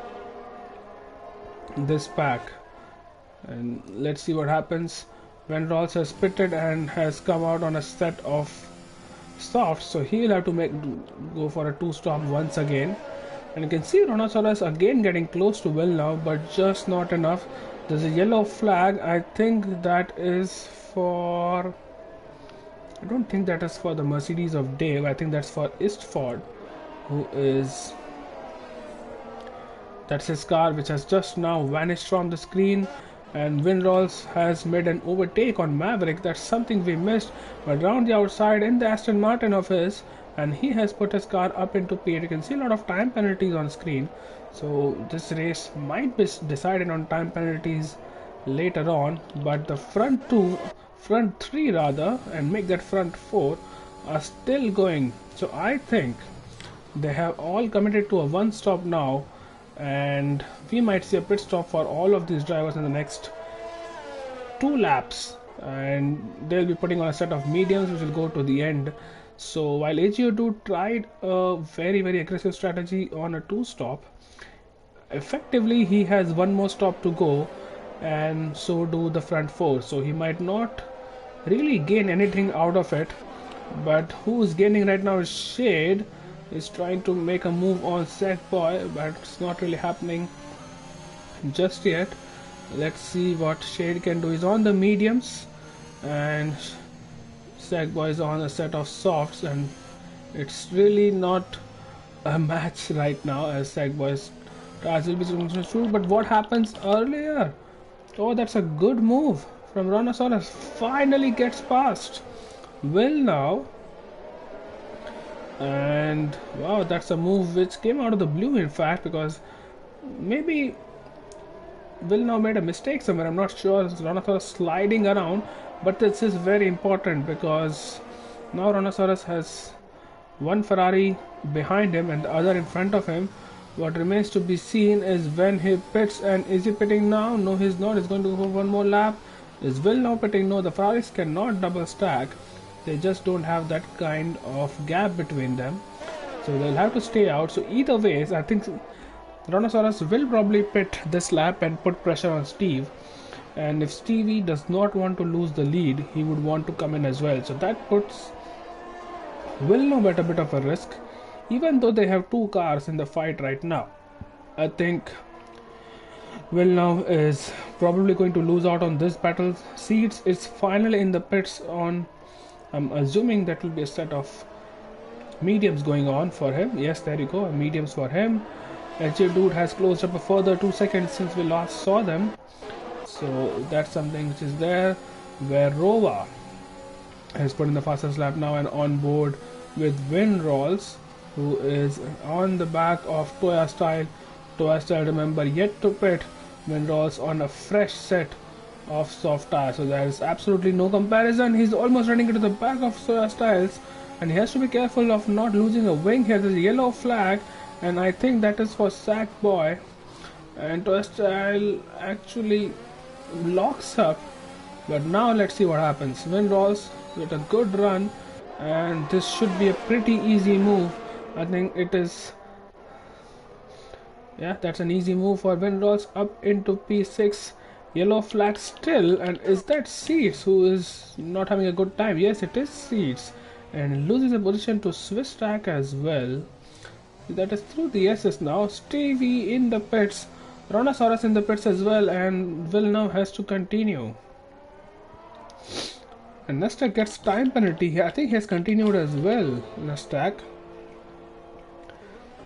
this pack, and let's see what happens. When Rolls has pitted and has come out on a set of soft, so he'll have to go for a 2-stop once again. And you can see Rhinoceros again getting close to Villeneuve, but just not enough. There's a yellow flag. I think that is for, I don't think that is for the Mercedes of Dave. I think that's for Ford, who is, that's his car, which has just now vanished from the screen. And Windrolls has made an overtake on Maverick. That's something we missed. But round the outside in the Aston Martin of his, and he has put his car up into P8. You can see a lot of time penalties on screen. So this race might be decided on time penalties later on. But the front 3 rather, and make that front 4 are still going. So I think they have all committed to a 1-stop now, and we might see a pit stop for all of these drivers in the next 2 laps, and they'll be putting on a set of mediums which will go to the end. So while Ero tried a very aggressive strategy on a 2-stop, effectively he has 1 more stop to go, and so do the front 4. So he might not really gain anything out of it. But who's gaining right now is Shade. Is trying to make a move on Sackboy, but it's not really happening just yet. Let's see what Shade can do. He's on the mediums, and Sackboy is on a set of softs, and it's really not a match right now, as Sackboy's tires will be shoot. But what happens earlier? Oh, that's a good move from Rhinoceros. Finally gets past Villeneuve. And wow, that's a move which came out of the blue, in fact, because maybe Villeneuve made a mistake somewhere. I'm not sure. Rhinoceros sliding around, but this is very important because now Rhinoceros has 1 Ferrari behind him and the other in front of him. What remains to be seen is when he pits, and is he pitting now? No, he's not. He's going to go for 1 more lap. Is Villeneuve pitting? No, the Ferraris cannot double stack. They just don't have that kind of gap between them, so they'll have to stay out. So either ways, I think Rhinoceros will probably pit this lap and put pressure on Steve, and if Stevie does not want to lose the lead, he would want to come in as well. So that puts Villeneuve at a bit of a risk, even though they have 2 cars in the fight right now. I think Villeneuve is probably going to lose out on this battle. Seats is finally in the pits on, I'm assuming that will be a set of mediums going on for him. Yes, there you go, mediums for him. Ero dude has closed up a further 2 seconds since we last saw them. So that's something which is there. Where Rova has put in the fastest lap now and on board with Windrolls, who is on the back of Toya Style. Toya Style, remember, yet to pit. Windrolls on a fresh set of soft tires, so there is absolutely no comparison. He's almost running into the back of Toya Styles, and he has to be careful of not losing a wing here. There's a yellow flag, and I think that is for Sackboy, and Toya Style actually locks up. But now let's see what happens. Windrolls with a good run, and this should be a pretty easy move. I think it is Yeah, that's an easy move for Windrolls up into P6. Yellow flag still, and is that Seeds who is not having a good time? Yes, it is Seeds, and loses a position to Swiss track as well. That is through the SS now. Stevie in the pits, Rhinoceros in the pits as well, and Will now has to continue. And Nastak gets time penalty. I think he has continued as well, Nastak.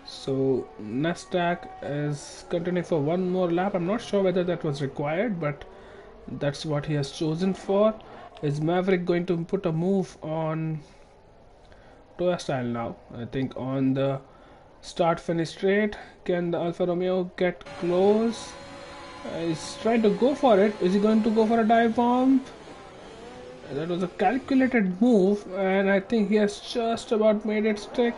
So Nastak is continuing for one more lap. I'm not sure whether that was required, but that's what he has chosen for. Is Maverick going to put a move on Toya style now? I think on the start finish straight. Can the Alfa Romeo get close? He's trying to go for it. Is he going to go for a dive bomb? That was a calculated move, and I think he has just about made it stick.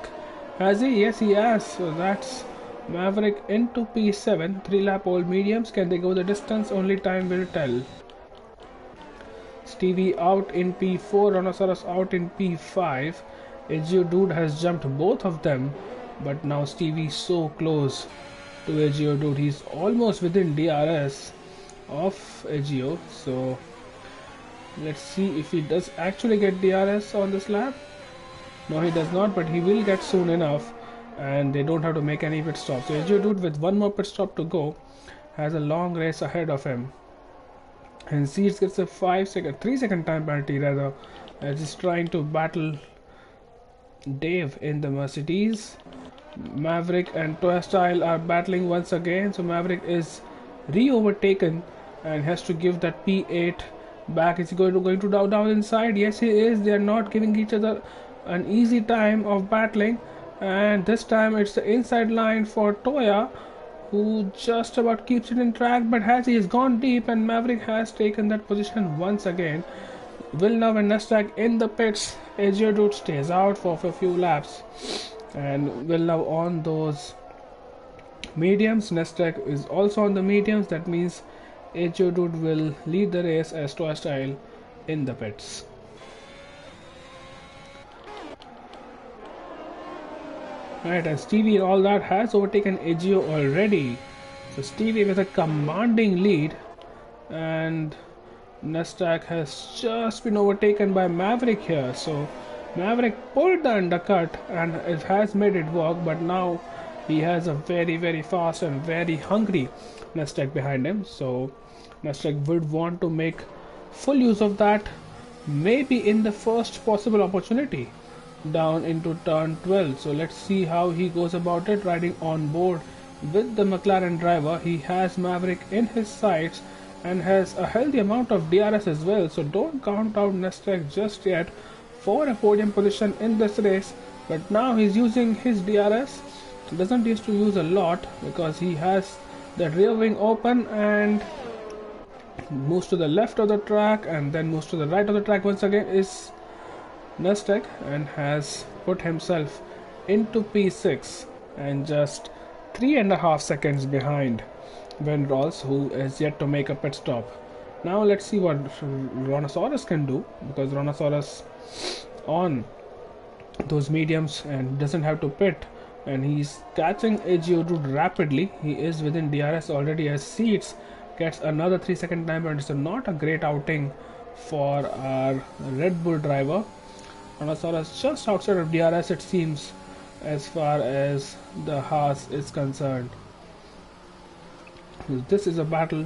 Has he? Yes, he has. So that's Maverick into P7. 3-lap old mediums. Can they go the distance? Only time will tell. Stevie out in P4. Rhinoceros out in P5. Agio Dude has jumped both of them, but now Stevie so close to Agio Dude. He's almost within DRS of Agio. So let's see if he does actually get DRS on this lap. No, he does not, but he will get soon enough, and they don't have to make any pit stops. So Agio Dude with one more pit stop to go has a long race ahead of him. And Seeds gets a 3-second time penalty rather, as he's trying to battle Dave in the Mercedes. Maverick and Toya Style are battling once again, so Maverick is re-overtaken and has to give that P8 back. Is he going to down inside? Yes, he is. They are not giving each other an easy time of battling, and this time it's the inside line for Toya, who just about keeps it in track, but he has gone deep, and Maverick has taken that position once again. Villeneuve and Nastak in the pits. Agio Dude stays out for a few laps, and Villeneuve on those mediums. Nastak is also on the mediums. That means Agio Dude will lead the race as Toya Style in the pits. Right, and Stevie and all that has overtaken Agio already. So Stevie with a commanding lead, and Nastak has just been overtaken by Maverick here. So Maverick pulled the undercut and it has made it work, but now he has a very fast and very hungry Nastak behind him. So Nastak would want to make full use of that, maybe in the first possible opportunity down into turn 12. So let's see how he goes about it, riding on board with the McLaren driver. He has Maverick in his sights and has a healthy amount of DRS as well, so don't count out Nastak just yet for a podium position in this race. But now he's using his DRS. Doesn't used to use a lot because he has that rear wing open and moves to the left of the track and then moves to the right of the track once again is Nastak, and has put himself into P6 and just 3.5 seconds behind Windrolls, who is yet to make a pit stop. Now let's see what Rhinoceros can do, because Rhinoceros on those mediums and doesn't have to pit, and he's catching Agio Dude rapidly. He is within DRS already as Seeds gets another 3-second time, and it's not a great outing for our Red Bull driver. Rhinoceros just outside of DRS, it seems, as far as the Haas is concerned. This is a battle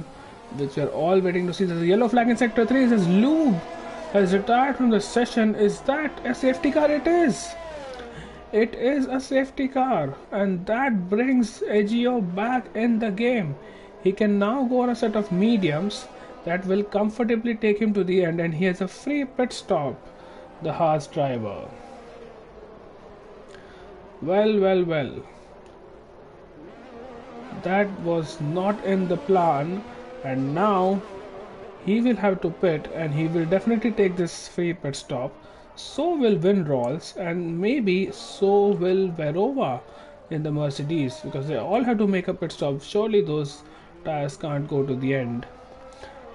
which we are all waiting to see. There's a yellow flag in sector 3. It says Lube has retired from the session. Is that a safety car? It is. It is a safety car, and that brings Agio back in the game. He can now go on a set of mediums that will comfortably take him to the end, and he has a free pit stop, the Haas driver. Well. That was not in the plan, and now he will have to pit, and he will definitely take this free pit stop. So will Windrolls, and maybe so will Verova in the Mercedes, because they all have to make a pit stop. Surely those tires can't go to the end.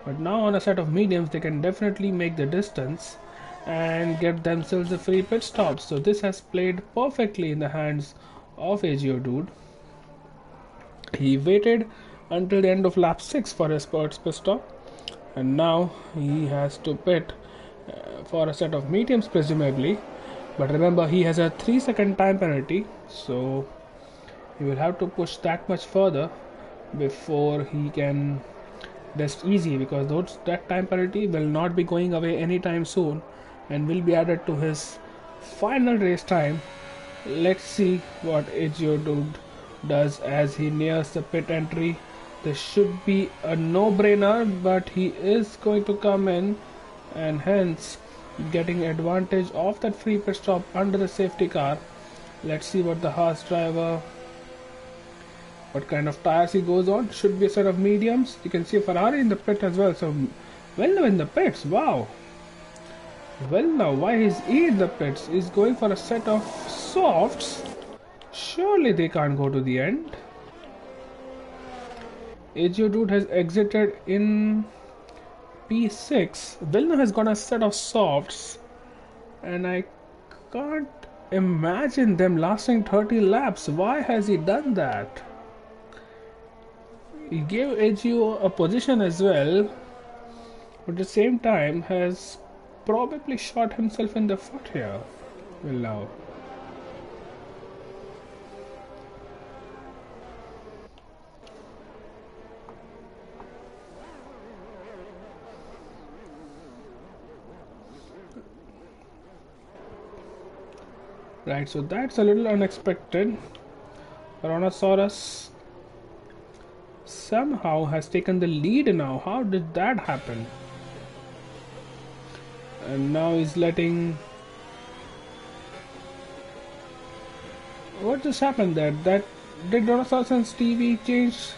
But now on a set of mediums, they can definitely make the distance and get themselves a free pit stop. So this has played perfectly in the hands of Agio Dude. He waited until the end of lap 6 for his first pit stop, and now he has to pit for a set of mediums, presumably. But remember, he has a 3-second time penalty, so he will have to push that much further before he can rest easy, because that time penalty will not be going away anytime soon and will be added to his final race time. Let's see what Ejiodude does as he nears the pit entry. This should be a no-brainer, but he is going to come in and hence getting advantage of that free pit stop under the safety car. Let's see what the Haas driver, what kind of tires he goes on. Should be a set of mediums. You can see Ferrari in the pit as well. So well in the pits. Wow. Well, now why is he in the pits? He's going for a set of softs. Surely they can't go to the end. Ejiodude has exited in P6. Villeneuve has got a set of softs, and I can't imagine them lasting 30 laps. Why has he done that? He gave Ejio a position as well, but at the same time has probably shot himself in the foot here. Villeneuve. Right, so that's a little unexpected. Tyrannosaurus somehow has taken the lead now. How did that happen? And now he's letting... What just happened there? That did Tyrannosaurus and Stevie change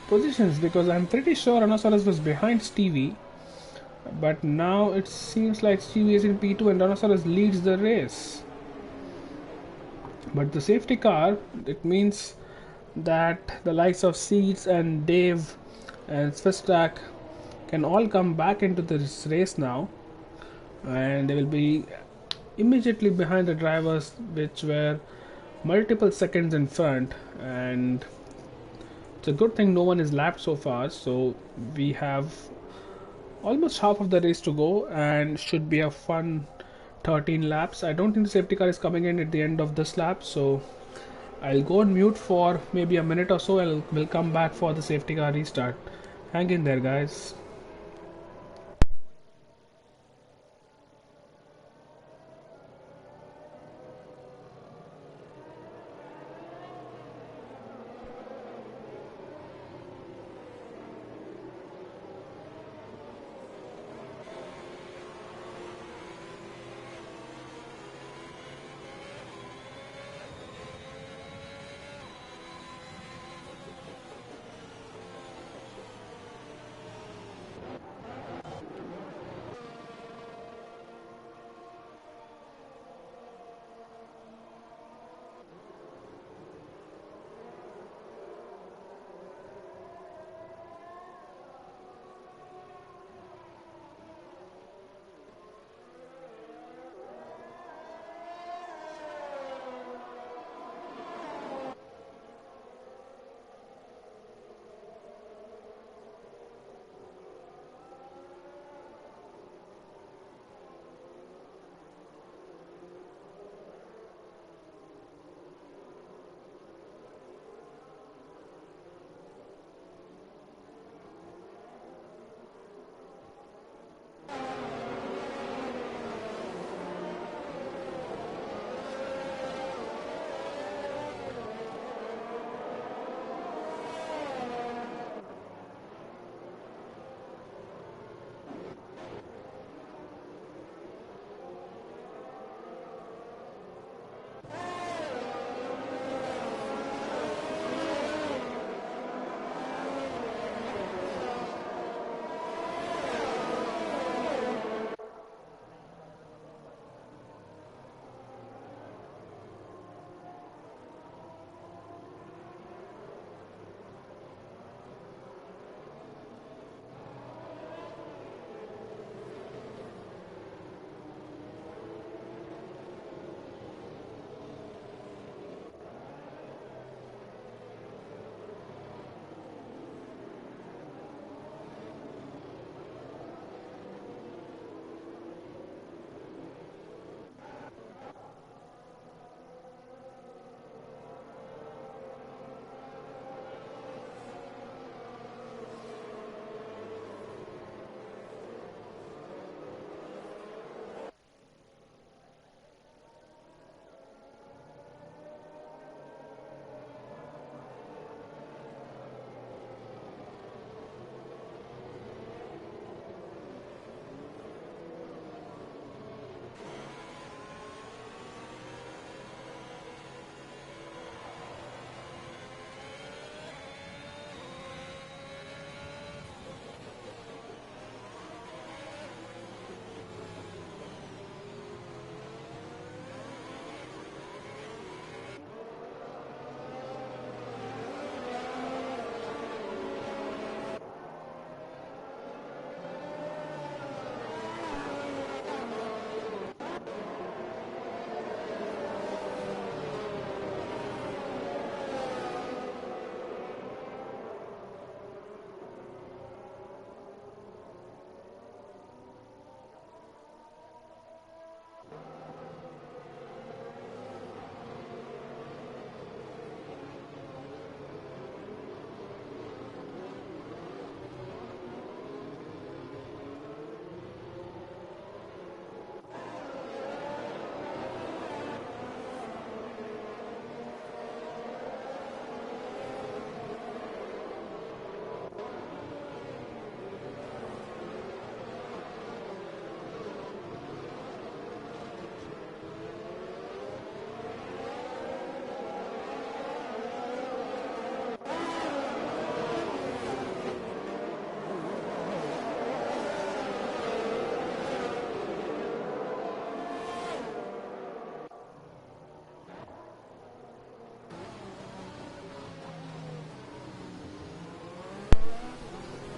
positions? Because I'm pretty sure Tyrannosaurus was behind Stevie, but now it seems like Stevie is in P2 and Tyrannosaurus leads the race. But the safety car, it means that the likes of Seeds and Dave and Swistak can all come back into this race now, and they will be immediately behind the drivers which were multiple seconds in front. And it's a good thing no one is lapped so far, so we have almost half of the race to go and should be a fun 13 laps. I don't think the safety car is coming in at the end of this lap, so I'll go on mute for maybe a minute or so. We'll come back for the safety car restart. Hang in there, guys.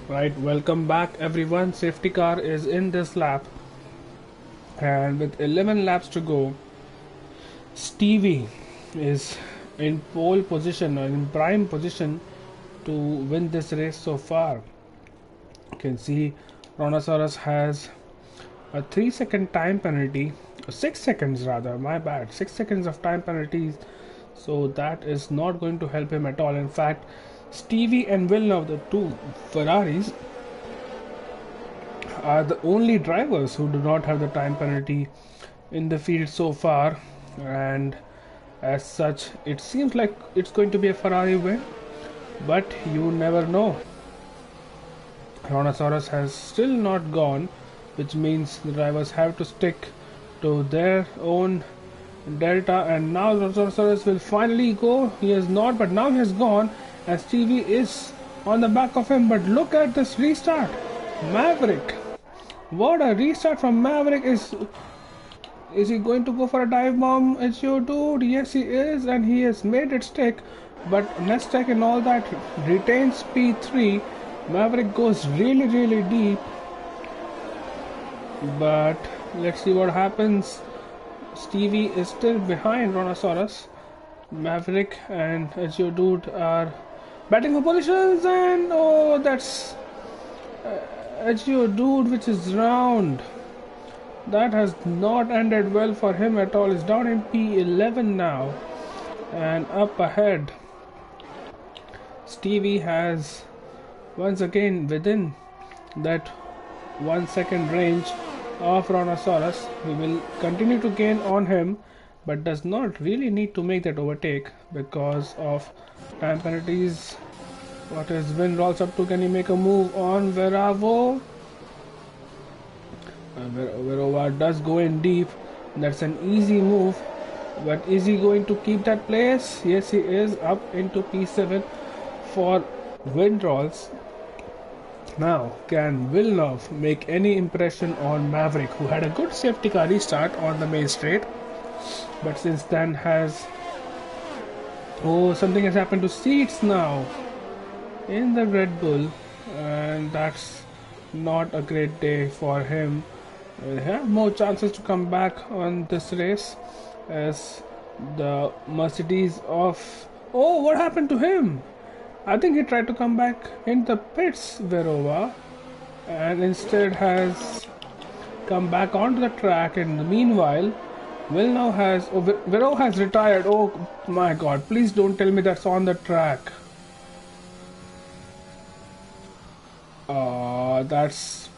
Right, welcome back everyone. Safety car is in this lap, and with 11 laps to go, Stevie is in pole position or in prime position to win this race so far. You can see Rhinoceros has a 3-second time penalty, 6 seconds rather, my bad, 6 seconds of time penalties, so that is not going to help him at all. In fact, Stevie and Villeneuve, the two Ferraris, are the only drivers who do not have the time penalty in the field so far, and as such it seems like it's going to be a Ferrari win, but you never know. Rhinoceros has still not gone, which means the drivers have to stick to their own delta, and now Rhinoceros will finally go. He has not, but now he has gone, and Stevie is on the back of him. But look at this restart, Maverick. What a restart from Maverick. Is he going to go for a dive bomb? It's your dude. Yes, he is, and he has made it stick. But Nestec and all that retains P3. Maverick goes really deep. But let's see what happens. Stevie is still behind Rhinoceros. Maverick and Ezio Dude are batting for positions, and oh, that's Ezio Dude, which is round. That has not ended well for him at all. He's down in P11 now, and up ahead Stevie has once again within that 1 second range of Rhinoceros. He will continue to gain on him, but does not really need to make that overtake because of time penalties. What is Vin rolls up to? Can he make a move on Veravo? Verova does go in deep. That's an easy move, but is he going to keep that place? Yes, he is, up into P7 for Windrolls. Now, can Villeneuve make any impression on Maverick, who had a good safety car restart on the main straight, but since then has... oh, something has happened to seats now in the Red Bull, and that's not a great day for him. He'll have more chances to come back on this race as the Mercedes of... oh, what happened to him? I think he tried to come back in the pits, Verova, and instead has come back onto the track. And meanwhile, Villeneuve has... oh, Verova has retired. Oh my god, please don't tell me that's on the track. That's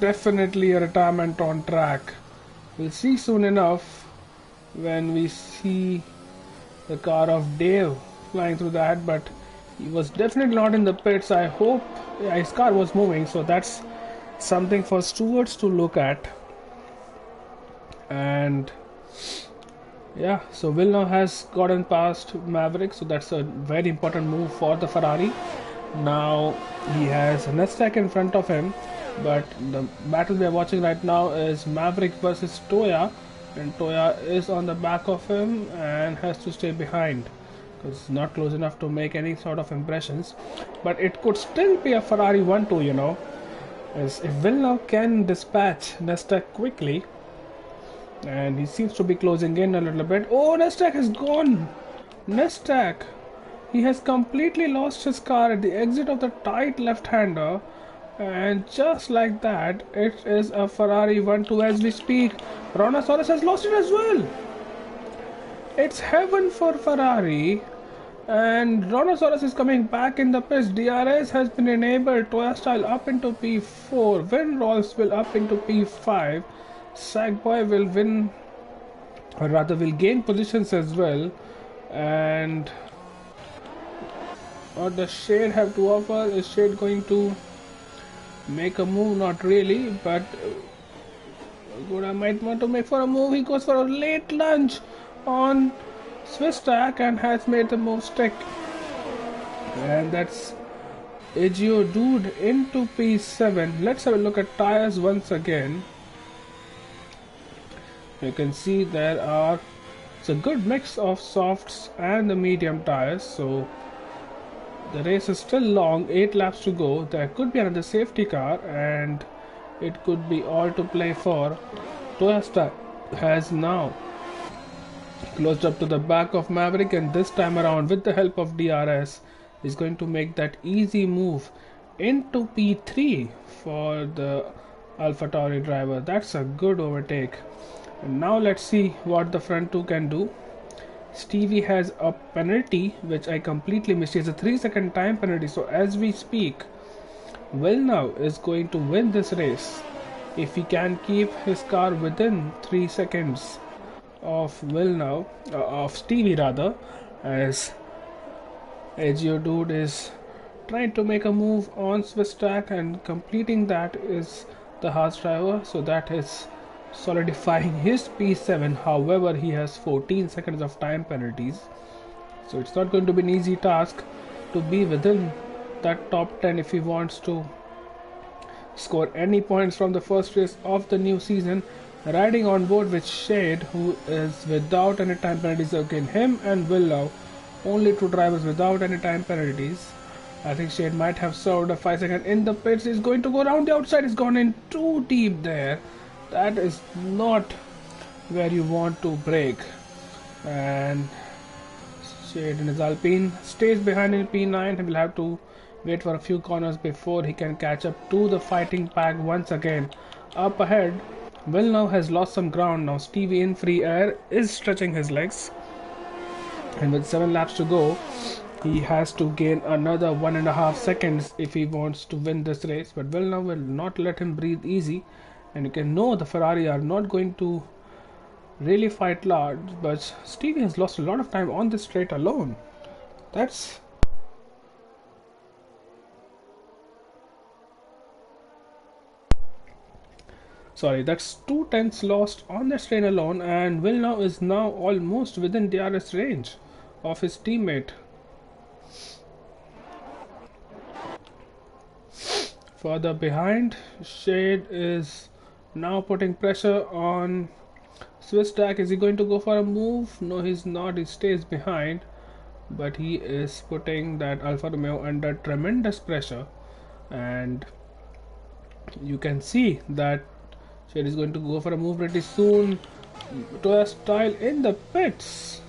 definitely a retirement on track. We'll see soon enough when we see the car of Dave flying through that, but he was definitely not in the pits. I hope his car was moving, so that's something for stewards to look at. And yeah, so Villeneuve has gotten past Maverick, so that's a very important move for the Ferrari. Now he has Nestec in front of him, but the battle we are watching right now is Maverick versus Toya, and Toya is on the back of him and has to stay behind because it's not close enough to make any sort of impressions. But it could still be a Ferrari 1-2, you know, as if Villeneuve can dispatch Nestec quickly, and he seems to be closing in a little bit. Oh, Nestec has gone. Nestec, he has completely lost his car at the exit of the tight left-hander, and just like that, it is a Ferrari 1-2 as we speak. Rhinoceros has lost it as well. It's heaven for Ferrari, and Rhinoceros is coming back in the pits. DRS has been enabled. Toya style up into P4. Windrolls will up into P5. Sagboy will win, or rather will gain positions as well. And what does Shade have to offer? Is Shade going to make a move? Not really, but good, I might want to make for a move. He goes for a late lunge on Swiss track and has made the move stick. And that's Ezio Dude into P7. Let's have a look at tires once again. You can see there are... it's a good mix of softs and the medium tires, so The race is still long, 8 laps to go. There could be another safety car, and it could be all to play for. Toyota has now closed up to the back of Maverick, and this time around, with the help of DRS, is going to make that easy move into P3 for the AlphaTauri driver. That's a good overtake. And now let's see what the front two can do. Stevie has a penalty which I completely missed. He has a 3-second time penalty. So as we speak, Villeneuve is going to win this race if he can keep his car within 3 seconds of Villeneuve, of Stevie rather, as Geodude is trying to make a move on Swiss track, and completing that is the Haas driver. So that is solidifying his P7. However, he has 14 seconds of time penalties, so it's not going to be an easy task to be within that top 10 if he wants to score any points from the first race of the new season. Riding on board with Shade, who is without any time penalties. Again, him and Villeneuve, only two drivers without any time penalties. I think Shade might have served a 5-second in the pits. He's going to go around the outside. He's gone in too deep there. That is not where you want to brake. And Shade in his Alpine stays behind in P9. He will have to wait for a few corners before he can catch up to the fighting pack once again. Up ahead, Villeneuve has lost some ground now. Stevie in free air is stretching his legs, and with 7 laps to go, he has to gain another 1.5 seconds if he wants to win this race. But Villeneuve will not let him breathe easy, and you can know the Ferrari are not going to really fight large. But Stevie has lost a lot of time on this straight alone. That's that's 2 tenths lost on that straight alone, and Villeneuve is now almost within DRS range of his teammate. Further behind, Shade is now putting pressure on Swiss track. Is he going to go for a move? No, he's not. He stays behind, but he is putting that Alfa Romeo under tremendous pressure, and you can see that Shade is going to go for a move pretty soon. Toya style in the pits.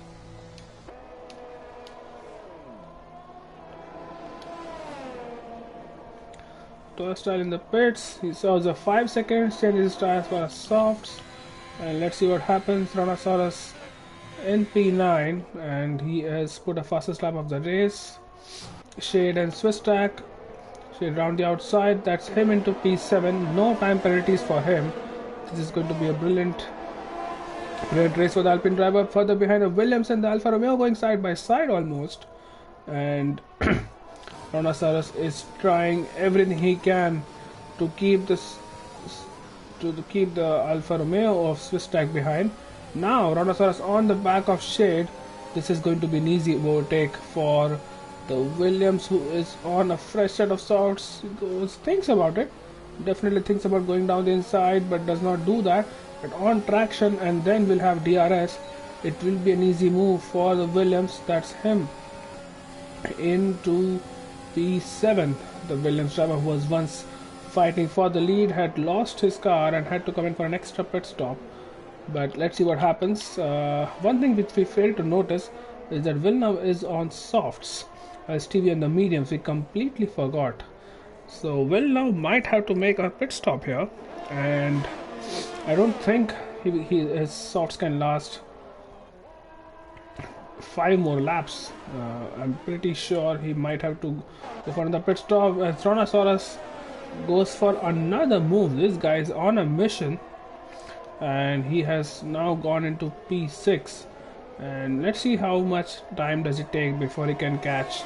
Toya style in the pits. He serves a 5 seconds, changes his tires for a softs, and let's see what happens. Rhinoceros in P9, and he has put a fastest lap of the race. Shade and Swiss track. Shade round the outside. That's him into P7. No time penalties for him. This is going to be a brilliant race for the Alpine driver. Further behind, the Williams and the Alfa Romeo going side by side almost, and Rhinoceros is trying everything he can to keep this keep the Alfa Romeo of Swiss track behind. Now Rhinoceros on the back of Shade. This is going to be an easy overtake for the Williams, who is on a fresh set of softs. He thinks about it. Definitely thinks about going down the inside, but does not do that. But on traction, and then we'll have DRS. It will be an easy move for the Williams. That's him into P7. The Williams driver, who was once fighting for the lead, had lost his car and had to come in for an extra pit stop. But let's see what happens. One thing which we failed to notice is that Villeneuve is on softs, Stevie on the mediums. We completely forgot. So Villeneuve might have to make a pit stop here, and I don't think his softs can last 5 more laps. I'm pretty sure he might have to go for another pit stop as Rhinoceros goes for another move. This guy is on a mission, and he has now gone into P6. And let's see how much time does it take before he can catch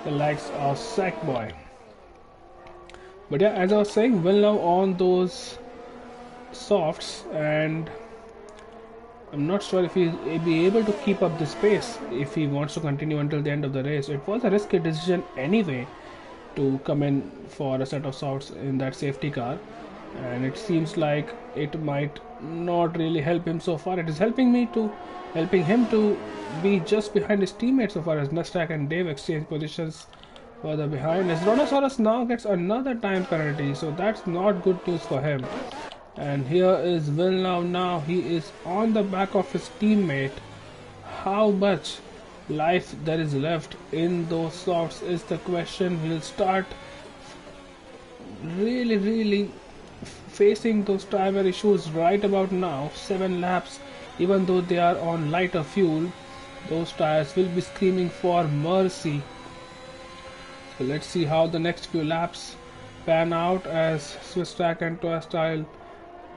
the likes of Sackboy. But yeah, as I was saying, Villeneuve on those softs, and I'm not sure if he'll be able to keep up this pace if he wants to continue until the end of the race. It was a risky decision anyway to come in for a set of softs in that safety car, and it seems like it might not really help him so far. It is helping him to be just behind his teammates so far as Nastak and Dave exchange positions further behind. His Rhinoceros now gets another time penalty, so that's not good news for him. And here is Villeneuve now. He is on the back of his teammate. How much life there is left in those softs is the question. He'll start really facing those timer issues right about now. 7 laps, even though they are on lighter fuel, those tires will be screaming for mercy. So let's see how the next few laps pan out as Swiss Track and Toy Style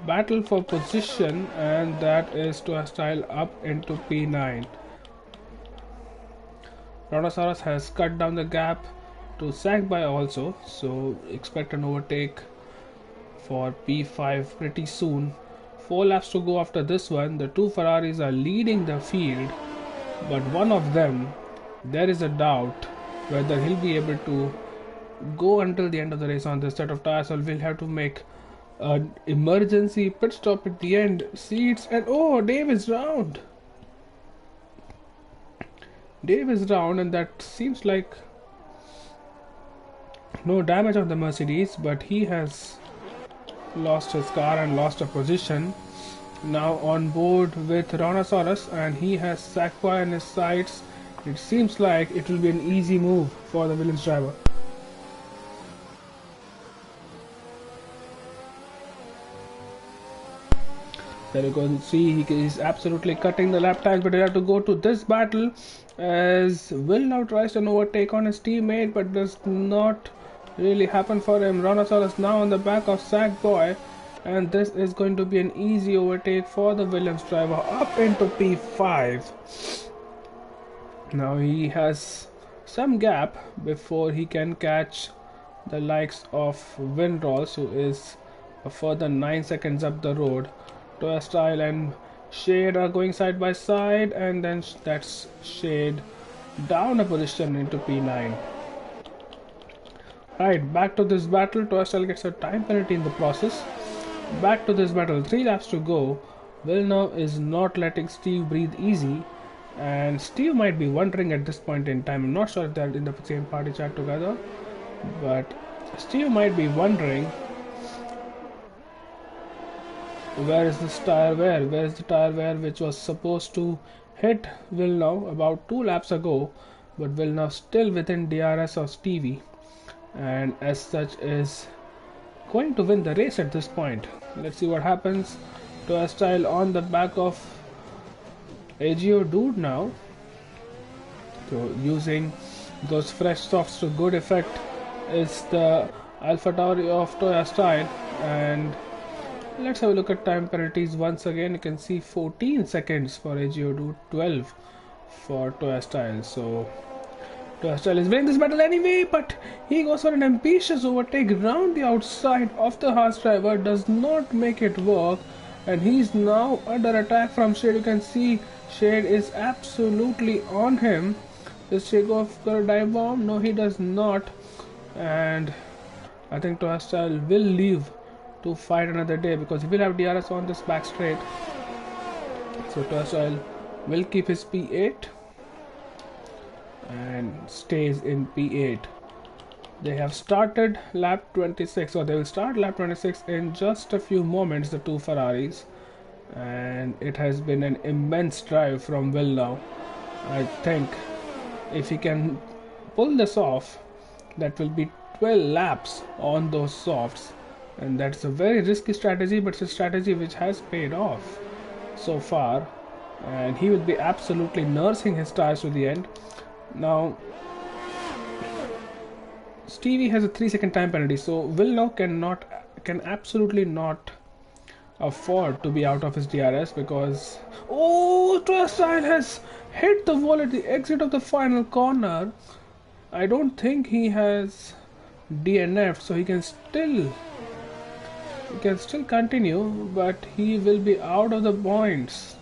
battle for position, and that is Toy Style up into P9. Rhinoceros has cut down the gap to Sagbai also, so expect an overtake for P5 pretty soon. 4 laps to go after this one. The two Ferraris are leading the field, but one of them, there is a doubt whether he'll be able to go until the end of the race on this set of tires, or we'll have to make an emergency pit stop at the end. Seats, and oh, Dave is round. Dave is round, and that seems like no damage on the Mercedes, but he has lost his car and lost a position. Now on board with Rhinoceros, and he has Sakwa in his sights. It seems like it will be an easy move for the Williams driver. There you go, see, he is absolutely cutting the lap times, but we have to go to this battle as Will now tries an overtake on his teammate, but does not really happen for him. Rhinoceros now on the back of Sackboy, and this is going to be an easy overtake for the Williams driver up into P5. Now he has some gap before he can catch the likes of Windrolls, who is a further 9 seconds up the road. Toy Style and Shade are going side by side, and then that's Shade down a position into P9. Right, back to this battle. Toy Style gets a time penalty in the process. Back to this battle, 3 laps to go. Villeneuve is not letting Steve breathe easy, and Steve might be wondering at this point in time, I'm not sure if they're in the same party chat together, but Steve might be wondering, where is this tire wear? Where is the tire wear which was supposed to hit Villeneuve about 2 laps ago, but Villeneuve still within DRS of Stevie, and as such is going to win the race at this point. Let's see what happens. Toy Style on the back of AGO Dude now, so using those fresh softs to good effect is the Alpha Tauri of Toy Style. And let's have a look at time penalties once again. You can see 14 seconds for AGO Dude, 12 for Toy Style. So Toy Style is winning this battle anyway, but he goes for an ambitious overtake round the outside of the Haas driver, does not make it work, and he's now under attack from Shade. You can see Shade is absolutely on him. Does Shade go for a dive bomb? No, he does not, and I think Toy Style will leave to fight another day because he will have DRS on this back straight. So Toy Style will keep his P8 and stays in P8. They have started lap 26, or they will start lap 26 in just a few moments, the two Ferraris, and it has been an immense drive from Villeneuve. I think if he can pull this off, that will be 12 laps on those softs, and that's a very risky strategy, but it's a strategy which has paid off so far, and he will be absolutely nursing his tires to the end. Now Stevie has a 3-second time penalty, so Villeneuve can absolutely not afford to be out of his DRS, because Toy Style has hit the wall at the exit of the final corner. I don't think he has DNF'd, so he can still continue, but he will be out of the points.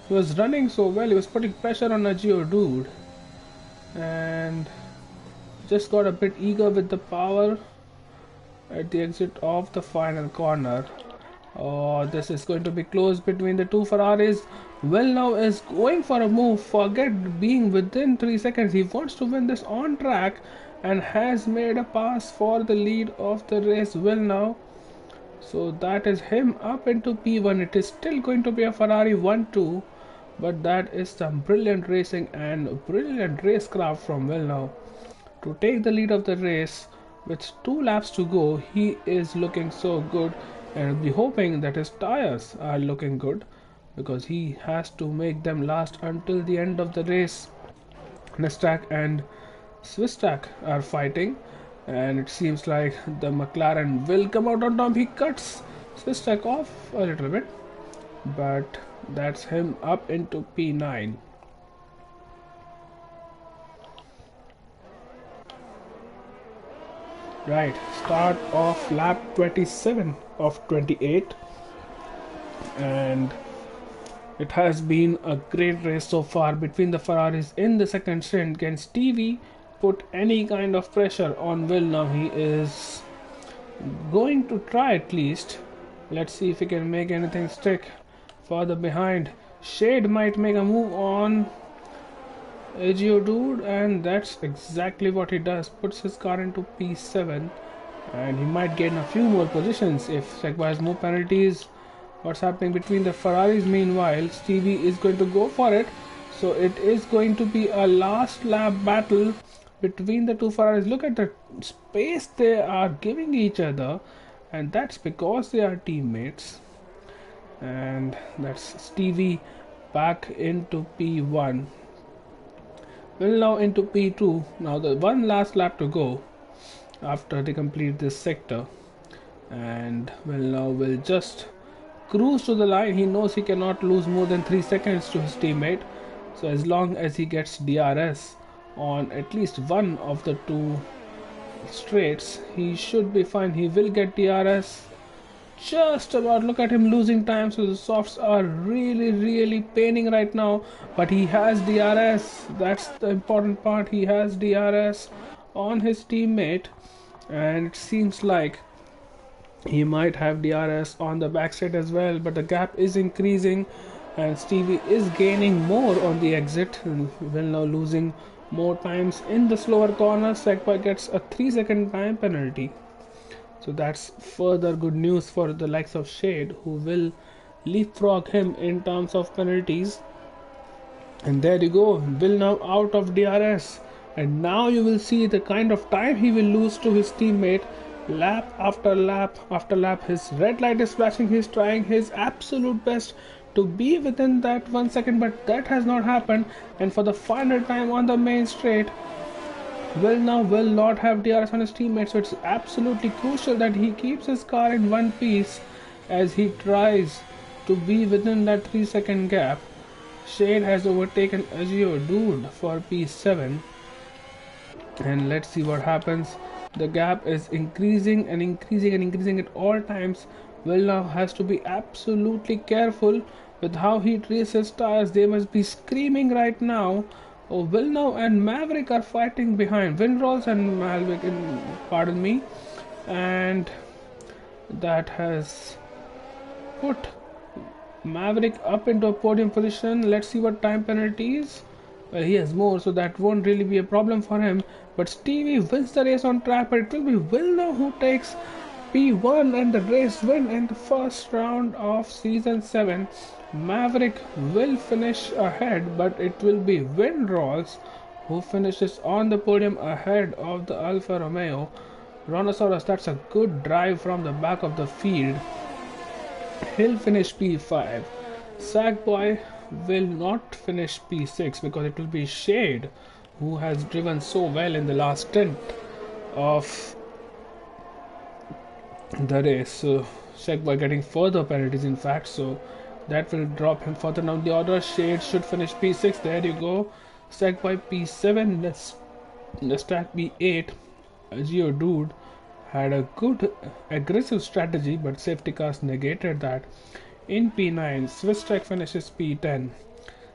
He was running so well, he was putting pressure on a Geodude, and just got a bit eager with the power at the exit of the final corner. Oh, this is going to be close between the two Ferraris. Villeneuve is going for a move. Forget being within 3 seconds. He wants to win this on track and has made a pass for the lead of the race. Villeneuve. So that is him up into P1. It is still going to be a Ferrari 1-2, but that is some brilliant racing and brilliant racecraft from Villeneuve to take the lead of the race with 2 laps to go. He is looking so good, and I'll be hoping that his tires are looking good because he has to make them last until the end of the race. Nestack and Swistak are fighting, and it seems like the McLaren will come out on top. He cuts Swistak off a little bit, but that's him up into P9. Right, start of lap 27 of 28, and it has been a great race so far between the Ferraris in the second stint. Can Stevie put any kind of pressure on Villeneuve? He is going to try at least. Let's see if he can make anything stick. Further behind, Shade might make a move on Dude, and that's exactly what he does. Puts his car into P7, and he might gain a few more positions if Segway has more penalties. What's happening between the Ferraris? Meanwhile, Stevie is going to go for it. So it is going to be a last lap battle between the two Ferraris. Look at the space they are giving each other, and that's because they are teammates. And that's Stevie back into P1. Well, now into P2. Now the one last lap to go after they complete this sector, and well, now will just cruise to the line. He knows he cannot lose more than 3 seconds to his teammate, so as long as he gets DRS on at least one of the two straights, he should be fine. He will get DRS just about. Look at him losing time, so the softs are really paining right now, but he has DRS. That's the important part. He has DRS on his teammate, and it seems like he might have DRS on the backstretch as well, but the gap is increasing and Stevie is gaining more on the exit, and will now losing more times in the slower corners. Sekpa gets a 3-second time penalty. So that's further good news for the likes of Shade, who will leapfrog him in terms of penalties. And there you go, Will now out of DRS. And now you will see the kind of time he will lose to his teammate lap after lap after lap. His red light is flashing, he's trying his absolute best to be within that 1 second, but that has not happened. And for the final time on the main straight, Will now will not have DRS on his teammates, so it's absolutely crucial that he keeps his car in one piece as he tries to be within that 3-second gap. Shade has overtaken Dude for P7, and let's see what happens. The gap is increasing and increasing at all times. Will now has to be absolutely careful with how he treats his tires. They must be screaming right now. Oh, Villeneuve and Maverick are fighting behind. Windrolls and Malvic, pardon me, and that has put Maverick up into a podium position. Let's see what time penalty is. Well, he has more, so that won't really be a problem for him. But Stevie wins the race on track, but it will be Villeneuve who takes P1 and the race win in the first round of Season 7. Maverick will finish ahead, but it will be Windrolls who finishes on the podium ahead of the Alfa Romeo. Rhinoceros, that's a good drive from the back of the field. He'll finish P5. Sackboy will not finish P6 because it will be Shade who has driven so well in the last stint of the race. So Sackboy getting further penalties in fact, so that will drop him further down the order. Shade should finish P6. There you go. Sackboy P7. Let's stack P8. Dude had a good aggressive strategy, but safety cars negated that. In P9, Swiss Track finishes P10.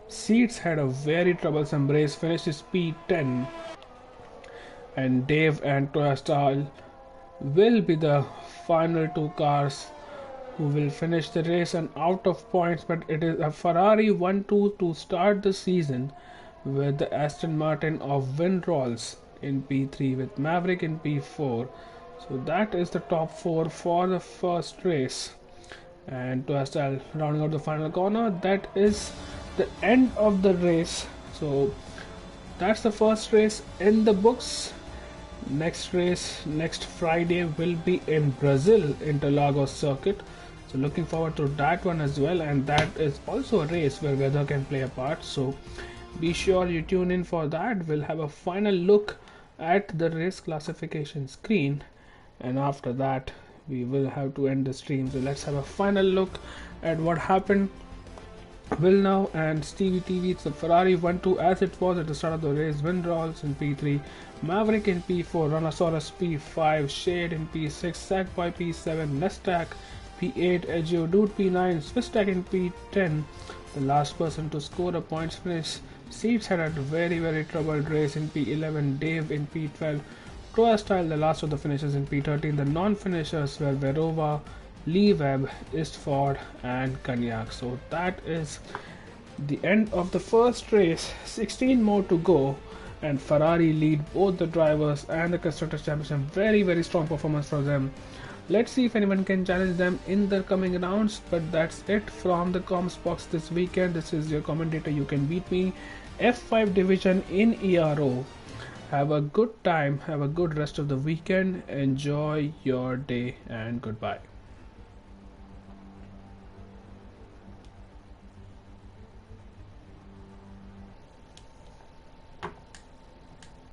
Seats had a very troublesome race, finishes P10. And Dave and Toyastal will be the final two cars who will finish the race and out of points, but it is a Ferrari 1-2 to start the season with the Aston Martin of Windrolls in P3 with Maverick in P4. So that is the top 4 for the first race. And to Aston rounding out the final corner, that is the end of the race. So that's the first race in the books. Next race next Friday will be in Brazil, Interlagos circuit. So looking forward to that one as well, and that is also a race where weather can play a part. So be sure you tune in for that. We'll have a final look at the race classification screen, and after that we will have to end the stream. So let's have a final look at what happened Villeneuve and Stevie TV. It's the Ferrari 1-2 as it was at the start of the race. Windrolls in P3, Maverick in P4, Rhinoceros P5, Shade in P6, Sackboy P7, Nestack P8, Edgeo Dude P9, Swisstack in P10. The last person to score a points finish. Seats had a very troubled race in P11, Dave in P12, Troya Style the last of the finishers in P13. The non-finishers were Verova, Lee Webb, Istford and Cognac. So that is the end of the first race. 16 more to go, and Ferrari lead both the drivers and the Constructors' Championship. Very strong performance from them. Let's see if anyone can challenge them in the coming rounds. But that's it from the comms box this weekend. This is your commentator. You can beat me. F5 division in Ero. Have a good time. Have a good rest of the weekend. Enjoy your day and goodbye.